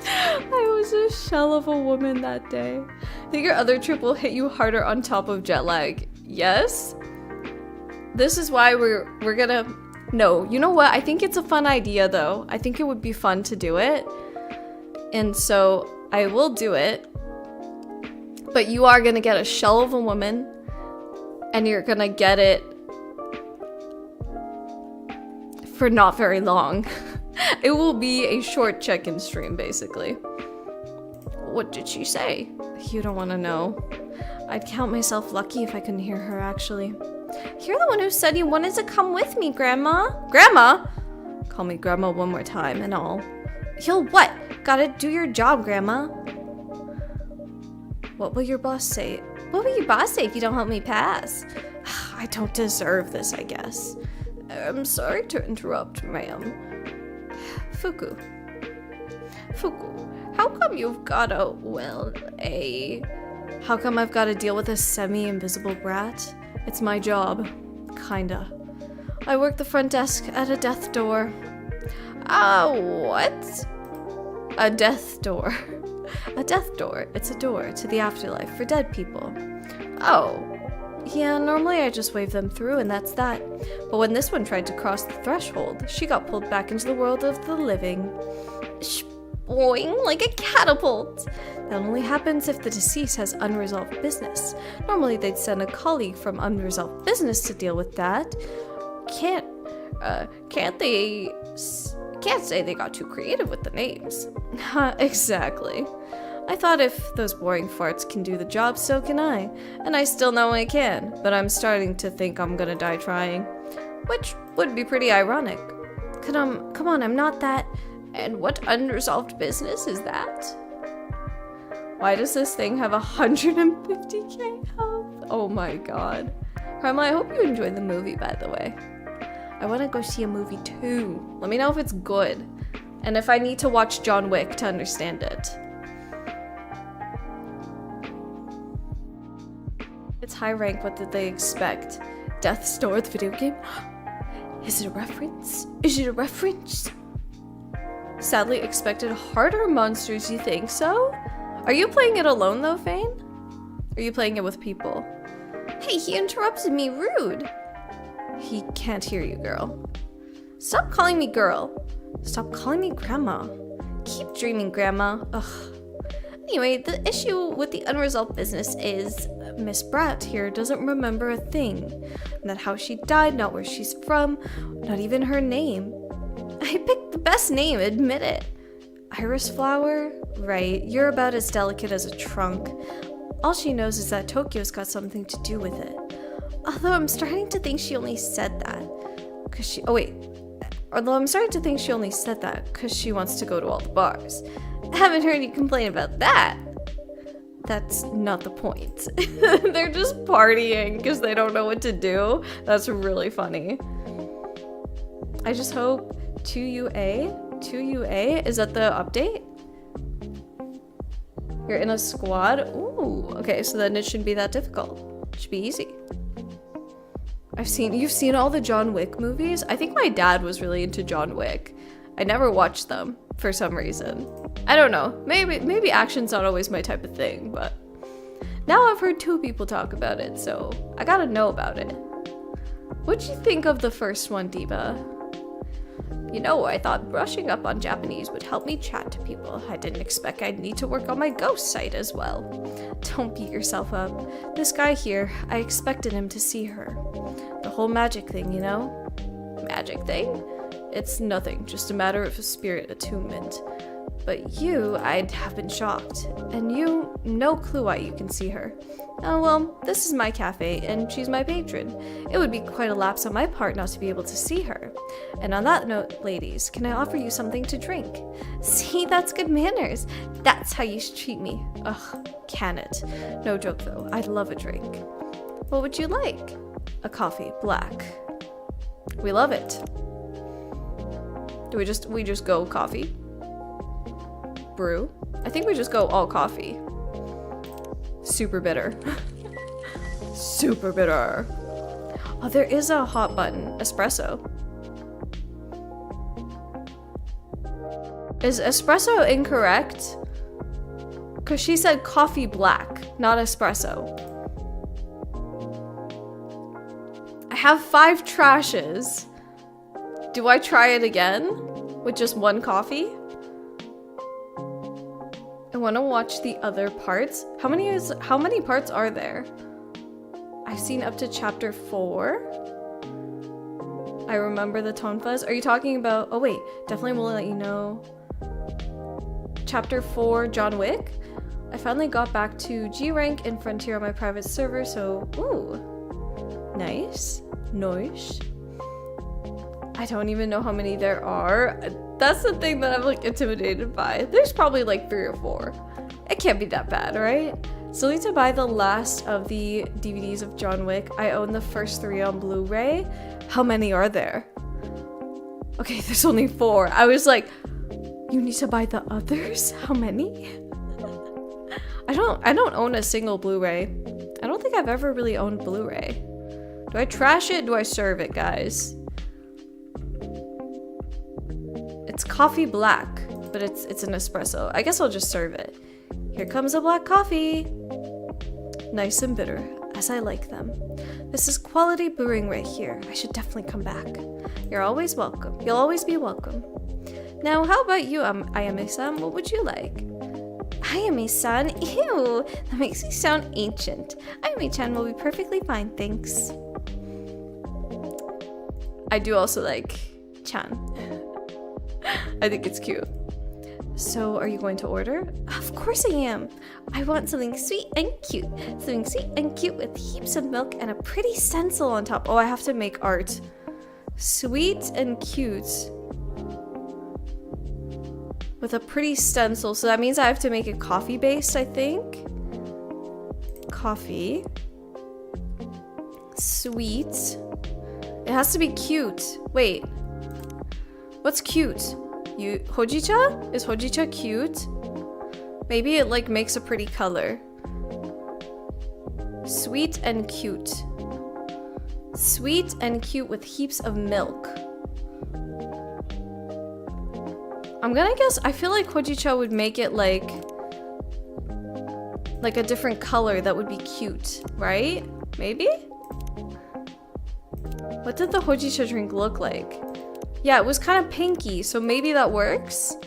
I was a shell of a woman that day. I think your other trip will hit you harder on top of jet lag. Yes? This is why we're gonna... No, you know what? I think it's a fun idea though. I think it would be fun to do it. And so I will do it. But you are gonna get a shell of a woman. And you're gonna get it for not very long. It will be a short check-in stream, basically. What did she say? You don't want to know. I'd count myself lucky if I couldn't hear her, actually. You're the one who said you wanted to come with me, Grandma. Grandma? Call me Grandma one more time and I'll... You'll what? Gotta do your job, Grandma. What will your boss say? What will your boss say if you don't help me pass? I don't deserve this, I guess. I'm sorry to interrupt, ma'am. Fuku, how come you've got a, well, how come I've got to deal with a semi-invisible brat? It's my job. Kinda. I work the front desk at a death door. What? A death door. A death door. It's a door to the afterlife for dead people. Oh. Yeah, normally I just wave them through and that's that. But when this one tried to cross the threshold, she got pulled back into the world of the living. Boing, like a catapult. That only happens if the deceased has unresolved business. Normally they'd send a colleague from unresolved business to deal with that. Can't say they got too creative with the names. Exactly. I thought if those boring farts can do the job, so can I. And I still know I can, but I'm starting to think I'm gonna die trying. Which would be pretty ironic. Come on, I'm not that... And what unresolved business is that? Why does this thing have 150k health? Oh my god. Karma, I hope you enjoyed the movie, by the way. I want to go see a movie too. Let me know if it's good. And if I need to watch John Wick to understand it. It's high rank, what did they expect? Death's Door, the video game? Is it a reference? Is it a reference? sadly expected harder monsters, you think so? Are you playing it alone though, Fane? Are you playing it with people? Hey, he interrupted me, rude! He can't hear you, girl. Stop calling me girl. Stop calling me grandma. Keep dreaming, grandma. Ugh. Anyway, the issue with the unresolved business is Miss Bratt here doesn't remember a thing. Not how she died, not where she's from, not even her name. I picked the best name, admit it. Iris flower? Right, you're about as delicate as a trunk. All she knows is that Tokyo's got something to do with it. Although I'm starting to think she only said that because she wants to go to all the bars. I haven't heard you complain about that. That's not the point. They're just partying because they don't know what to do. That's really funny. I just hope 2UA, is that the update? You're in a squad? Ooh, okay, so then it shouldn't be that difficult. It should be easy. You've seen all the John Wick movies? I think my dad was really into John Wick. I never watched them for some reason. I don't know, maybe action's not always my type of thing, but now I've heard 2 people talk about it, so I gotta know about it. What'd you think of the first one, Diva? You know, I thought brushing up on Japanese would help me chat to people. I didn't expect I'd need to work on my ghost site as well. Don't beat yourself up. This guy here, I expected him to see her. The whole magic thing, you know? Magic thing? It's nothing, just a matter of spirit attunement. But you, I'd have been shocked. And you, no clue why you can see her. Oh well, this is my cafe, and she's my patron. It would be quite a lapse on my part not to be able to see her. And on that note, ladies, can I offer you something to drink? See, that's good manners. That's how you should treat me. Ugh, can it? No joke though, I'd love a drink. What would you like? A coffee, black. We love it. Do we just go coffee? Brew? I think we just go all coffee. Super bitter. Super bitter. Oh, there is a hot button. Espresso. Is espresso incorrect? Because she said coffee black, not espresso. I have 5 trashes. Do I try it again? With just 1 coffee? I want to watch the other parts. How many parts are there? I've seen up to chapter 4. I remember the tonfas. Are you talking about... Oh wait, definitely will let you know. Chapter 4, John Wick. I finally got back to G rank in Frontier on my private server, so... Ooh. Nice. Nice. I don't even know how many there are. That's the thing that I'm like intimidated by. There's probably like 3 or 4. It can't be that bad, right? Still need to buy the last of the DVDs of John Wick. I own the first 3 on Blu-ray. How many are there? Okay, there's only 4. I was like, you need to buy the others? How many? I don't own a single Blu-ray. I don't think I've ever really owned Blu-ray. Do I trash it? Do I serve it, guys? It's coffee black, but it's an espresso. I guess I'll just serve it. Here comes a black coffee. Nice and bitter, as I like them. This is quality brewing right here. I should definitely come back. You're always welcome. You'll always be welcome. Now, how about you, Ayame-san? What would you like? Ayame-san? Ew! That makes me sound ancient. Ayame-chan will be perfectly fine, thanks. I do also like chan. I think it's cute. So, are you going to order? Of course I am. I want something sweet and cute. Something sweet and cute with heaps of milk and a pretty stencil on top. Oh, I have to make art. Sweet and cute. With a pretty stencil. So that means I have to make it coffee based, I think. Coffee. Sweet. It has to be cute. Wait. What's cute? Hojicha? Is Hojicha cute? Maybe it like makes a pretty color. Sweet and cute. Sweet and cute with heaps of milk. I'm gonna guess, I feel like Hojicha would make it like a different color that would be cute, right? Maybe? What did the Hojicha drink look like? Yeah, it was kind of pinky, so maybe that works.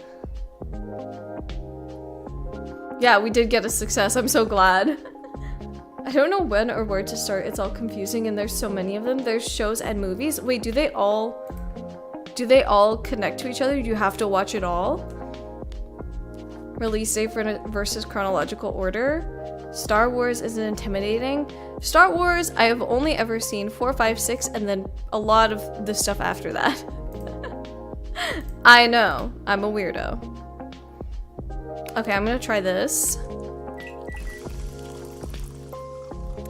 Yeah, we did get a success. I'm so glad. I don't know when or where to start. It's all confusing and there's so many of them. There's shows and movies. Wait, do they all connect to each other? Do you have to watch it all? Release date versus chronological order. Star Wars is intimidating. Star Wars, I have only ever seen 4, 5, 6, and then a lot of the stuff after that. I know, I'm a weirdo. Okay, I'm gonna try this.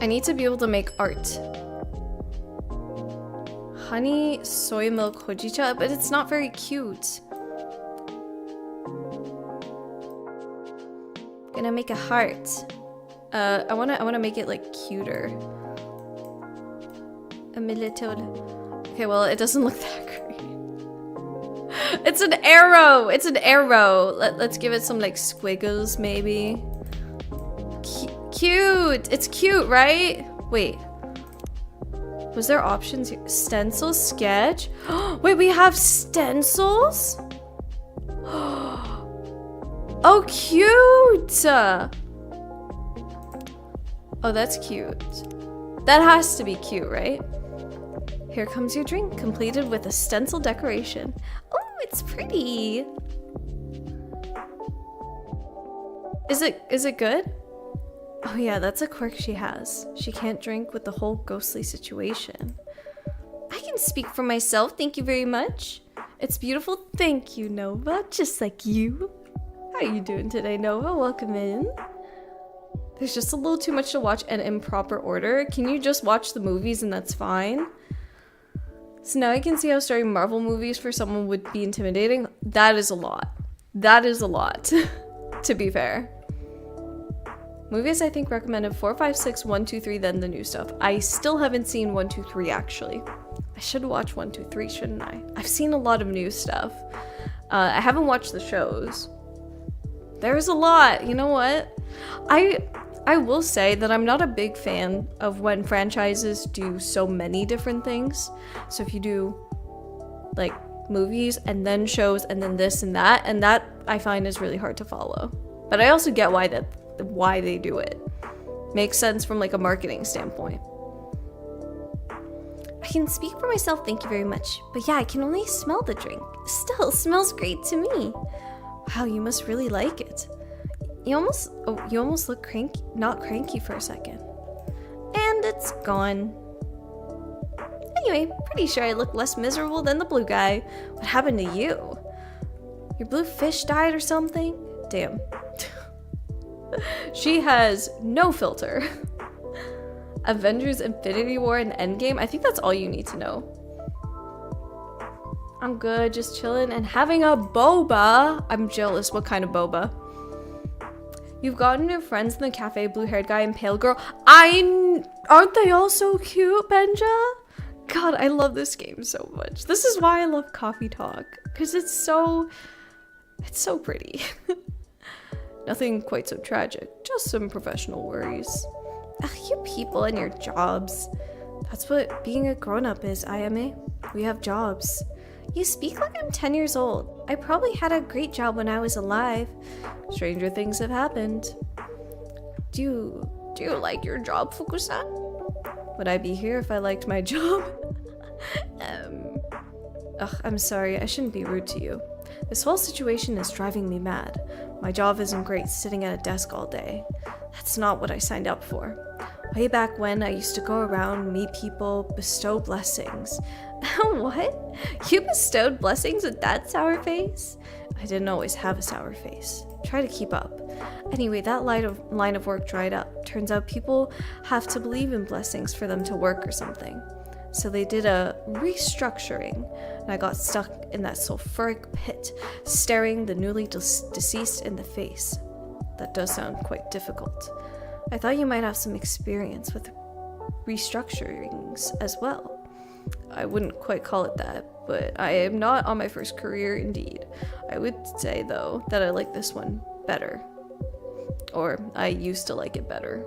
I need to be able to make art. Honey soy milk hojicha, but it's not very cute. Gonna make a heart. I wanna make it like cuter. A little. Okay, well it doesn't look that great. It's an arrow. It's an arrow. Let's give it some like squiggles maybe. Cute. It's cute, right? Wait. Was there options here? Stencil, sketch. Wait, we have stencils? Oh, cute. Oh, that's cute. That has to be cute, right? Here comes your drink, completed with a stencil decoration. Oh, it's pretty. Is it good? Oh yeah, that's a quirk she has. She can't drink with the whole ghostly situation. I can speak for myself, thank you very much. It's beautiful, thank you, Nova, just like you. How are you doing today, Nova? Welcome in. There's just a little too much to watch and in proper order. Can you just watch the movies and that's fine? So now I can see how starting Marvel movies for someone would be intimidating. That is a lot. That is a lot, to be fair. Movies I think recommended 4, 5, 6, 1, 2, 3, then the new stuff. I still haven't seen 1, 2, 3 actually. I should watch 1, 2, 3, shouldn't I? I've seen a lot of new stuff. I haven't watched the shows. There's a lot, you know what? I will say that I'm not a big fan of when franchises do so many different things. So if you do like movies and then shows and then this and that I find is really hard to follow. But I also get why they do it. Makes sense from like a marketing standpoint. I can speak for myself, thank you very much. But yeah, I can only smell the drink. Still, smells great to me. Wow, you must really like it. You almost look cranky, not cranky for a second. And it's gone. Anyway, pretty sure I look less miserable than the blue guy. What happened to you? Your blue fish died or something? Damn. She has no filter. Avengers Infinity War and Endgame. I think that's all you need to know. I'm good, just chilling and having a boba. I'm jealous. What kind of boba? You've gotten new friends in the cafe, blue-haired guy and pale girl. Aren't they all so cute, Benja? God, I love this game so much. This is why I love Coffee Talk, because it's so pretty. Nothing quite so tragic, just some professional worries. Ugh, you people and your jobs. That's what being a grown-up is, Ayame. We have jobs. You speak like I'm 10 years old. I probably had a great job when I was alive. Stranger things have happened. Do you like your job, Fukusan? Would I be here if I liked my job? Ugh, I'm sorry, I shouldn't be rude to you. This whole situation is driving me mad. My job isn't great sitting at a desk all day. That's not what I signed up for. Way back when, I used to go around, meet people, bestow blessings. What? You bestowed blessings with that sour face? I didn't always have a sour face. Try to keep up. Anyway, that line of work dried up. Turns out people have to believe in blessings for them to work or something. So they did a restructuring, and I got stuck in that sulfuric pit, staring the newly deceased in the face. That does sound quite difficult. I thought you might have some experience with restructurings as well. I wouldn't quite call it that, but I am not on my first career indeed. I would say, though, that I like this one better. Or I used to like it better.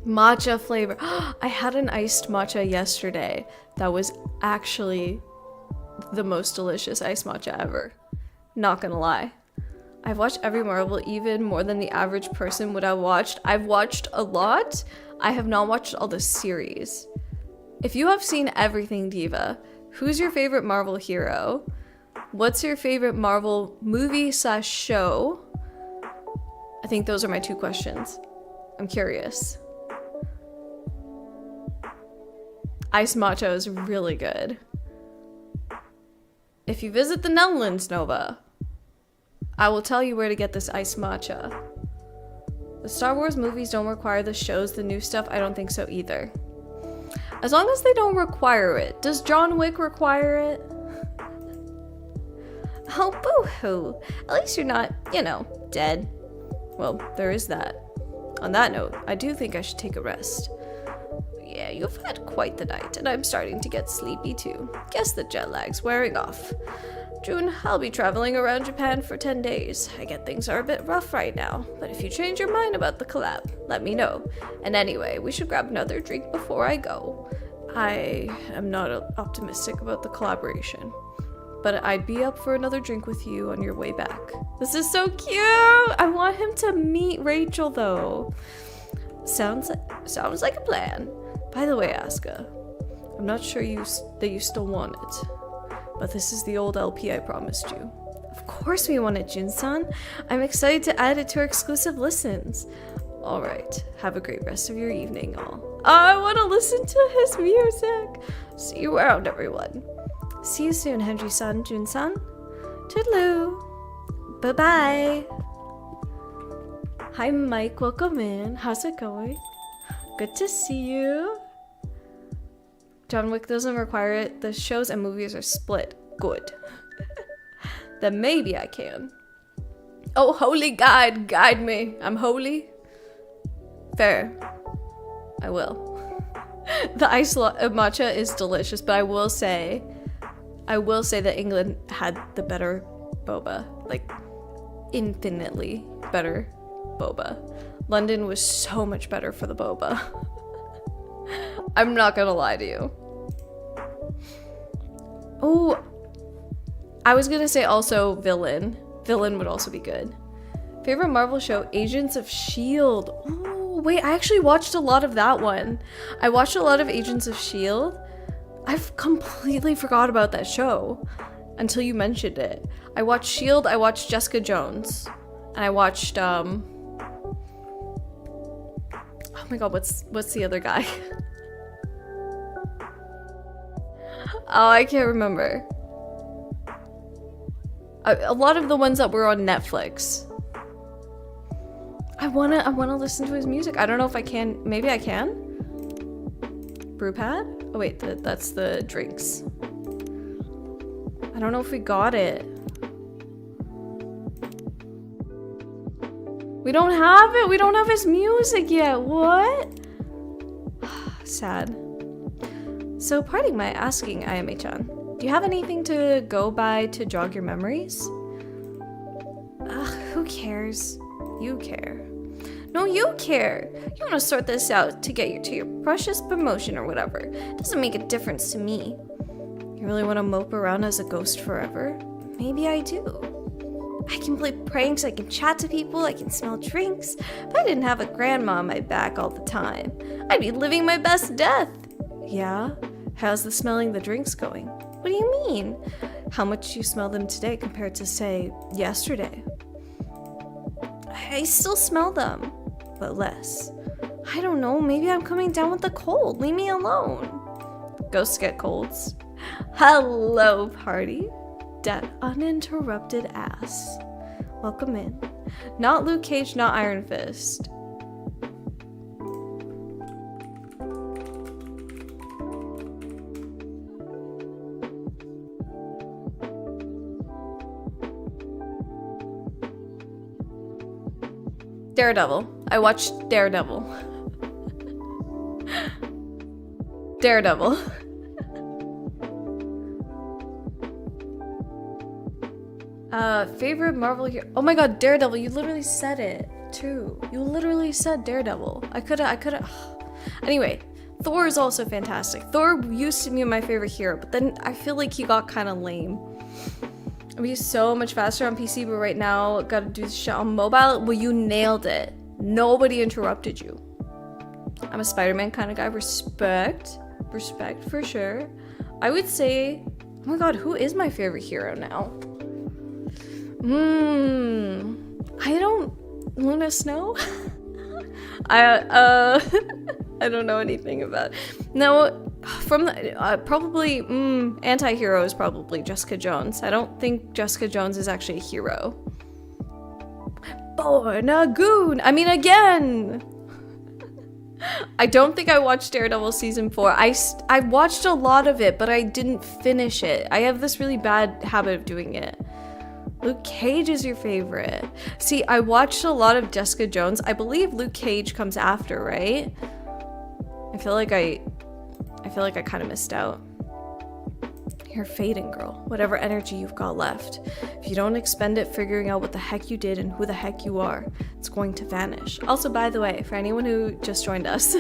Matcha flavor. I had an iced matcha yesterday that was actually the most delicious iced matcha ever. Not gonna lie. I've watched every Marvel, even more than the average person would have watched. I've watched a lot. I have not watched all the series. If you have seen everything, Diva, who's your favorite Marvel hero? What's your favorite Marvel movie/show? I think those are my 2 questions. I'm curious. Iced matcha is really good. If you visit the Netherlands, Nova, I will tell you where to get this iced matcha. The Star Wars movies don't require the shows, the new stuff, I don't think so either. As long as they don't require it. Does John Wick require it? Oh, boo-hoo. At least you're not, dead. Well, there is that. On that note, I do think I should take a rest. Yeah, you've had quite the night, and I'm starting to get sleepy too. Guess the jet lag's wearing off. June, I'll be traveling around Japan for 10 days. I get things are a bit rough right now, but if you change your mind about the collab, let me know. And anyway, we should grab another drink before I go. I am not optimistic about the collaboration, but I'd be up for another drink with you on your way back. This is so cute! I want him to meet Rachel, though. Sounds like a plan. By the way, Asuka, I'm not sure that you still want it, but this is the old LP I promised you. Of course we want it, Jun-san. I'm excited to add it to our exclusive listens. Alright, have a great rest of your evening, all. I want to listen to his music. See you around, everyone. See you soon, Henry-san, Jun-san. Toodaloo. Bye-bye. Hi, Mike. Welcome in. How's it going? Good to see you. John Wick doesn't require it. The shows and movies are split. Good. Then maybe I can. Oh, holy guide, guide me. I'm holy. Fair. I will. The iced matcha is delicious, but I will say that England had the better boba. Like, infinitely better boba. London was so much better for the boba. I'm not gonna lie to you. Oh, I was gonna say also Villain. Villain would also be good. Favorite Marvel show, Agents of S.H.I.E.L.D. Oh, wait, I actually watched a lot of that one. I watched a lot of Agents of S.H.I.E.L.D. I've completely forgot about that show until you mentioned it. I watched S.H.I.E.L.D., I watched Jessica Jones, and I watched, oh my god, what's the other guy? Oh, I can't remember. A lot of the ones that were on Netflix. I wanna listen to his music. I don't know if I can. Maybe I can. Brewpad? Oh wait, that's the drinks. I don't know if we got it. We don't have it. We don't have his music yet. What? Sad. So, pardon my asking, Ayame-chan, do you have anything to go by to jog your memories? Ugh, who cares? You care. No, you care. You want to sort this out to get you to your precious promotion or whatever. It doesn't make a difference to me. You really want to mope around as a ghost forever? Maybe I do. I can play pranks, I can chat to people, I can smell drinks. If I didn't have a grandma on my back all the time, I'd be living my best death. Yeah? How's the smelling the drinks going? What do you mean? How much you smell them today compared to, say, yesterday? I still smell them, but less. I don't know, maybe I'm coming down with a cold. Leave me alone. Ghosts get colds. Hello, party. That uninterrupted ass. Welcome in. Not Luke Cage, not Iron Fist. Daredevil. I watched Daredevil. Daredevil. Favorite Marvel hero? Oh my god, Daredevil, you literally said it, too. You literally said Daredevil. I could've... Anyway, Thor is also fantastic. Thor used to be my favorite hero, but then I feel like he got kind of lame. I'm used so much faster on PC, but right now, gotta do this shit on mobile. Well, you nailed it. Nobody interrupted you. I'm a Spider-Man kind of guy. Respect for sure. I would say, oh my god, who is my favorite hero now? I don't... Luna Snow? I don't know anything about... No, from the... probably... anti-hero is probably Jessica Jones. I don't think Jessica Jones is actually a hero. Born a goon! I mean, again! I don't think I watched Daredevil season 4. I watched a lot of it, but I didn't finish it. I have this really bad habit of doing it. Luke Cage is your favorite. See, I watched a lot of Jessica Jones. I believe Luke Cage comes after, right? I feel like I kind of missed out. You're fading, girl. Whatever energy you've got left. If you don't expend it figuring out what the heck you did and who the heck you are, it's going to vanish. Also, by the way, for anyone who just joined us,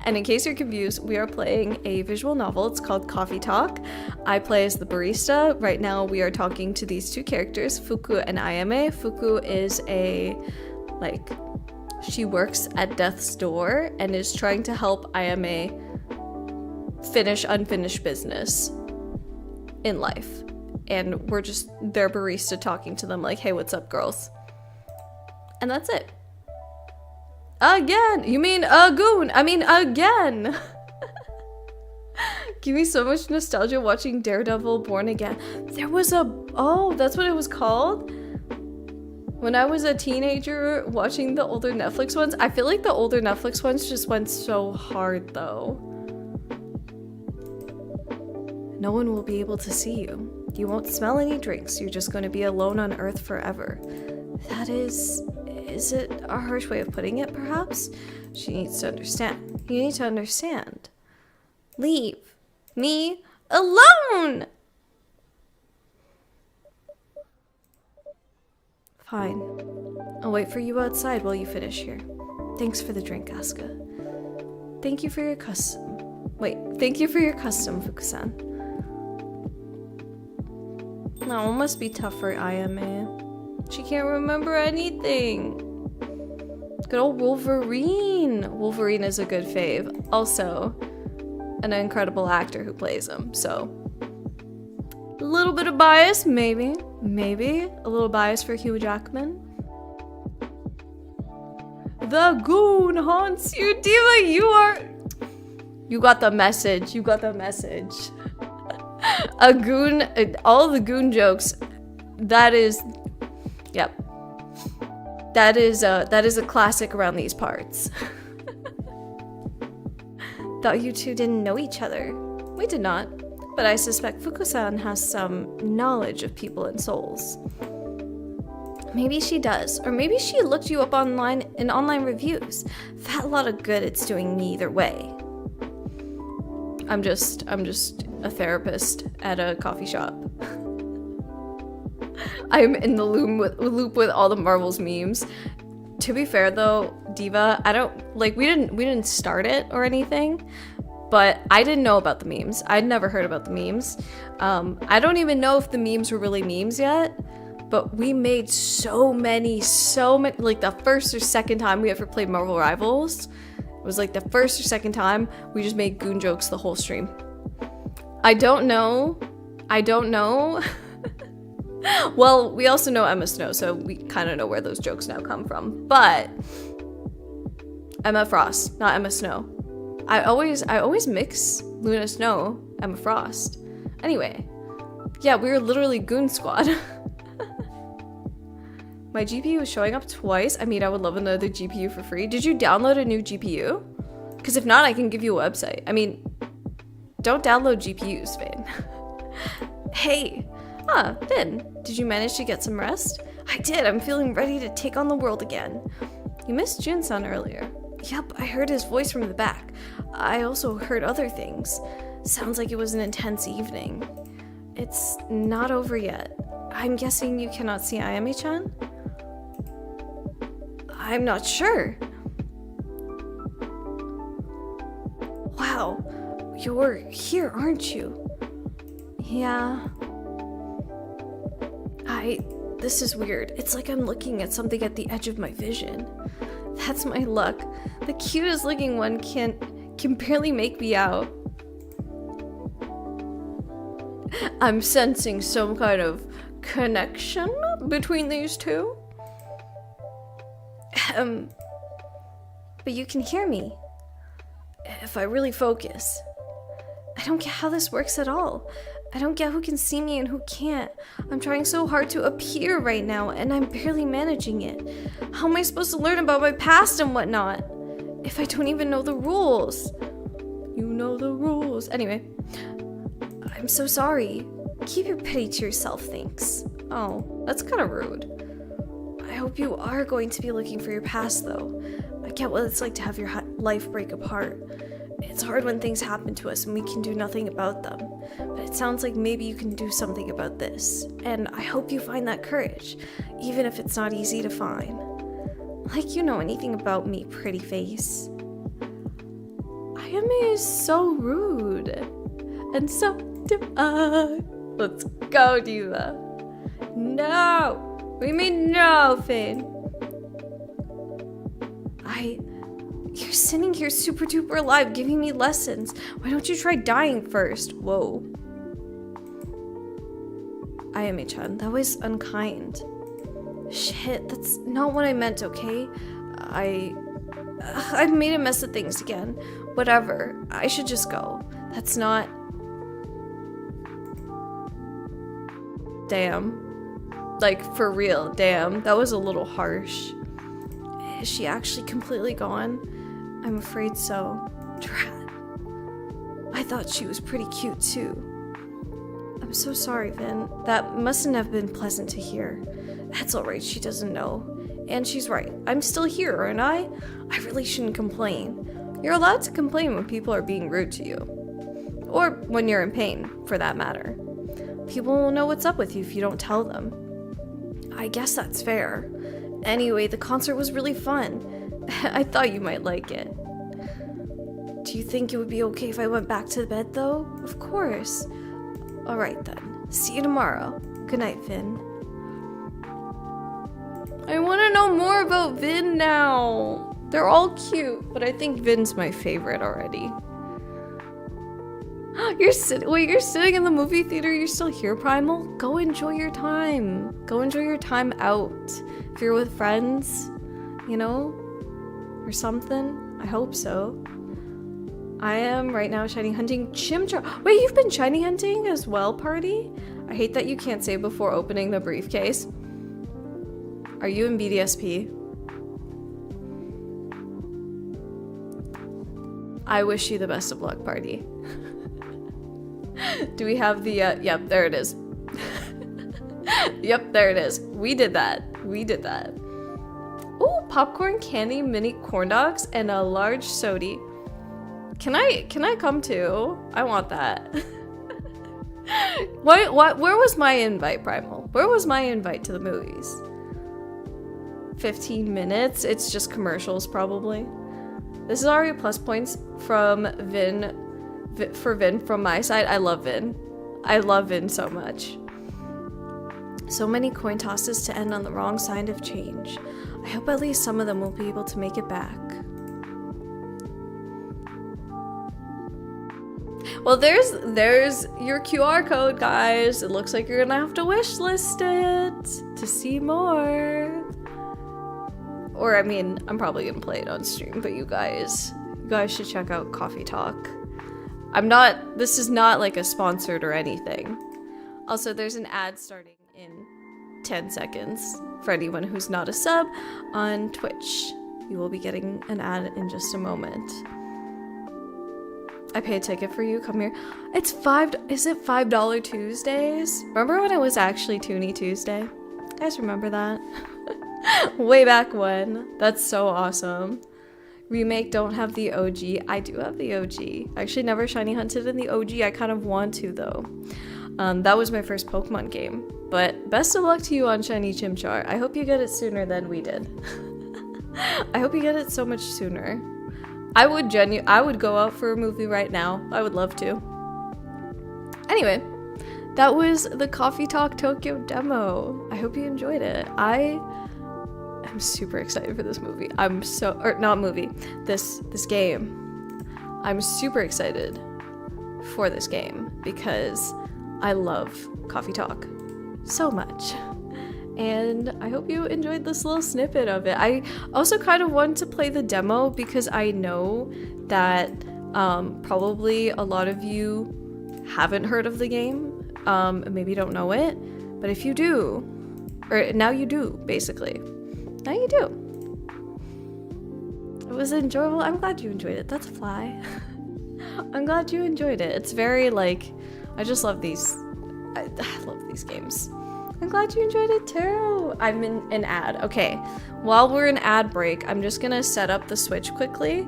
and in case you're confused, we are playing a visual novel. It's called Coffee Talk. I play as the barista. Right now, we are talking to these two characters, Fuku and Ayame. Fuku is she works at death's door and is trying to help Ayame finish unfinished business in life. And we're just their barista talking to them like, hey, what's up, girls? And that's it. Again! You mean goon! I mean, again! Give me so much nostalgia watching Daredevil Born Again. There was oh, that's what it was called? When I was a teenager watching the older Netflix ones, I feel like the older Netflix ones just went so hard, though. No one will be able to see you. You won't smell any drinks. You're just going to be alone on Earth forever. That is it a harsh way of putting it, perhaps? She needs to understand. You need to understand. Leave me alone! Fine. I'll wait for you outside while you finish here. Thanks for the drink, Asuka. Thank you for your custom, Fukusan. No, it must be tough for Ayame. She can't remember anything. Good old Wolverine. Wolverine is a good fave. Also, an incredible actor who plays him, so. A little bit of bias, maybe. Maybe. A little bias for Hugh Jackman. The goon haunts you, Diva. You got the message. You got the message. A goon, all the goon jokes, that is, yep. That is a classic around these parts. Thought you two didn't know each other. We did not, but I suspect Fukusan has some knowledge of people and souls. Maybe she does, or maybe she looked you up online in online reviews. Fat lot of good it's doing me either way. I'm just a therapist at a coffee shop. I'm in the loop with all the Marvel's memes. To be fair though, Diva, I don't like we didn't start it or anything, but I didn't know about the memes. I'd never heard about the memes. I don't even know if the memes were really memes yet, but we made so many, like the first or second time we ever played Marvel Rivals. It was like the first or second time we just made goon jokes the whole stream. I don't know. Well, we also know Emma Snow, so we kind of know where those jokes now come from. But Emma Frost, not Emma Snow. I always mix Luna Snow, Emma Frost. Anyway, yeah, we were literally Goon Squad. My GPU is showing up twice. I mean, I would love another GPU for free. Did you download a new GPU? Because if not, I can give you a website. I mean, don't download GPUs, Finn. Hey. Finn, did you manage to get some rest? I did. I'm feeling ready to take on the world again. You missed Jun-san earlier. Yep, I heard his voice from the back. I also heard other things. Sounds like it was an intense evening. It's not over yet. I'm guessing you cannot see Ayame-chan? I'm not sure. Wow, you're here, aren't you? Yeah. This is weird. It's like I'm looking at something at the edge of my vision. That's my luck. The cutest looking one can barely make me out. I'm sensing some kind of connection between these two. But you can hear me if I really focus. I don't get how this works at all. I don't get who can see me and who can't. I'm trying so hard to appear right now, and I'm barely managing it. How am I supposed to learn about my past and whatnot if I don't even know the rules? You know the rules. Anyway, I'm so sorry. Keep your pity to yourself, thanks. Oh, that's kind of rude. I hope you are going to be looking for your past, though. I get what it's like to have your life break apart. It's hard when things happen to us and we can do nothing about them. But it sounds like maybe you can do something about this. And I hope you find that courage, even if it's not easy to find. Like you know anything about me, pretty face. Ayame is so rude. And so do I. Let's go, Diva. No! We mean no, Finn. You're sitting here super duper alive giving me lessons. Why don't you try dying first? Whoa. Ayame-chan, that was unkind. Shit, that's not what I meant, okay? I've made a mess of things again. Whatever. I should just go. That's not... Damn. Like, for real, damn. That was a little harsh. Is she actually completely gone? I'm afraid so. Drat. I thought she was pretty cute too. I'm so sorry, Vin. That mustn't have been pleasant to hear. That's alright, she doesn't know. And she's right. I'm still here, aren't I? I really shouldn't complain. You're allowed to complain when people are being rude to you. Or when you're in pain, for that matter. People will know what's up with you if you don't tell them. I guess that's fair. Anyway, the concert was really fun. I thought you might like it. Do you think it would be okay if I went back to bed, though? Of course. Alright then. See you tomorrow. Good night, Vin. I want to know more about Vin now. They're all cute, but I think Vin's my favorite already. You're sitting in the movie theater? You're still here, Primal? Go enjoy your time. Go enjoy your time out. If you're with friends, you know? Or something. I hope so. I am right now shiny hunting Chimchar. Wait, you've been shiny hunting as well, party? I hate that you can't say before opening the briefcase. Are you in BDSP? I wish you the best of luck, party. Do we have the, yep, there it is. Yep, there it is. We did that. We did that. Ooh, popcorn, candy, mini corn dogs, and a large sody. Can I come too? I want that. Where was my invite, Primal? Where was my invite to the movies? 15 minutes? It's just commercials, probably. This is already plus points from Vin, for Vin from my side. I love Vin. I love Vin so much. So many coin tosses to end on the wrong side of change. I hope at least some of them will be able to make it back. Well, there's your QR code, guys. It looks like you're gonna have to wishlist it to see more. Or, I mean, I'm probably gonna play it on stream, but you guys should check out Coffee Talk. This is not like a sponsored or anything. Also, there's an ad starting in 10 seconds for anyone who's not a sub on Twitch. You will be getting an ad in just a moment. I pay a ticket for you, come here. It's is it $5 Tuesdays? Remember when it was actually Toonie Tuesday? You guys remember that? Way back when. That's so awesome. Remake don't have the OG. I do have the OG. I actually never shiny hunted in the OG. I kind of want to though. That was my first Pokemon game But best of luck to you on Shiny Chimchar. I hope you get it sooner than we did. I hope you get it so much sooner. I would go out for a movie right now. I would love to. Anyway, that was the Coffee Talk Tokyo demo. I hope you enjoyed it. I'm super excited for this movie. This game. I'm super excited for this game because I love Coffee Talk so much. And I hope you enjoyed this little snippet of it. I also kind of want to play the demo because I know that probably a lot of you haven't heard of the game, maybe don't know it, but if you do, or now you do, basically. Now you do. It was enjoyable. I'm glad you enjoyed it. That's a fly. I'm glad you enjoyed it. It's very I just love these. I love these games. I'm glad you enjoyed it too. I'm in an ad. Okay, while we're in ad break, I'm just gonna set up the Switch quickly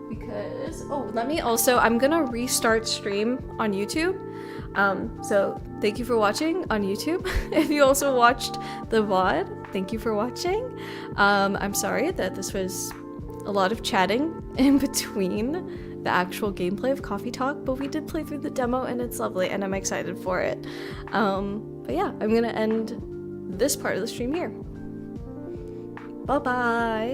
because I'm gonna restart stream on YouTube. So thank you for watching on YouTube. If you also watched the VOD, thank you for watching. I'm sorry that this was a lot of chatting in between the actual gameplay of Coffee Talk, but we did play through the demo and it's lovely and I'm excited for it. But yeah, I'm gonna end this part of the stream here. Bye bye.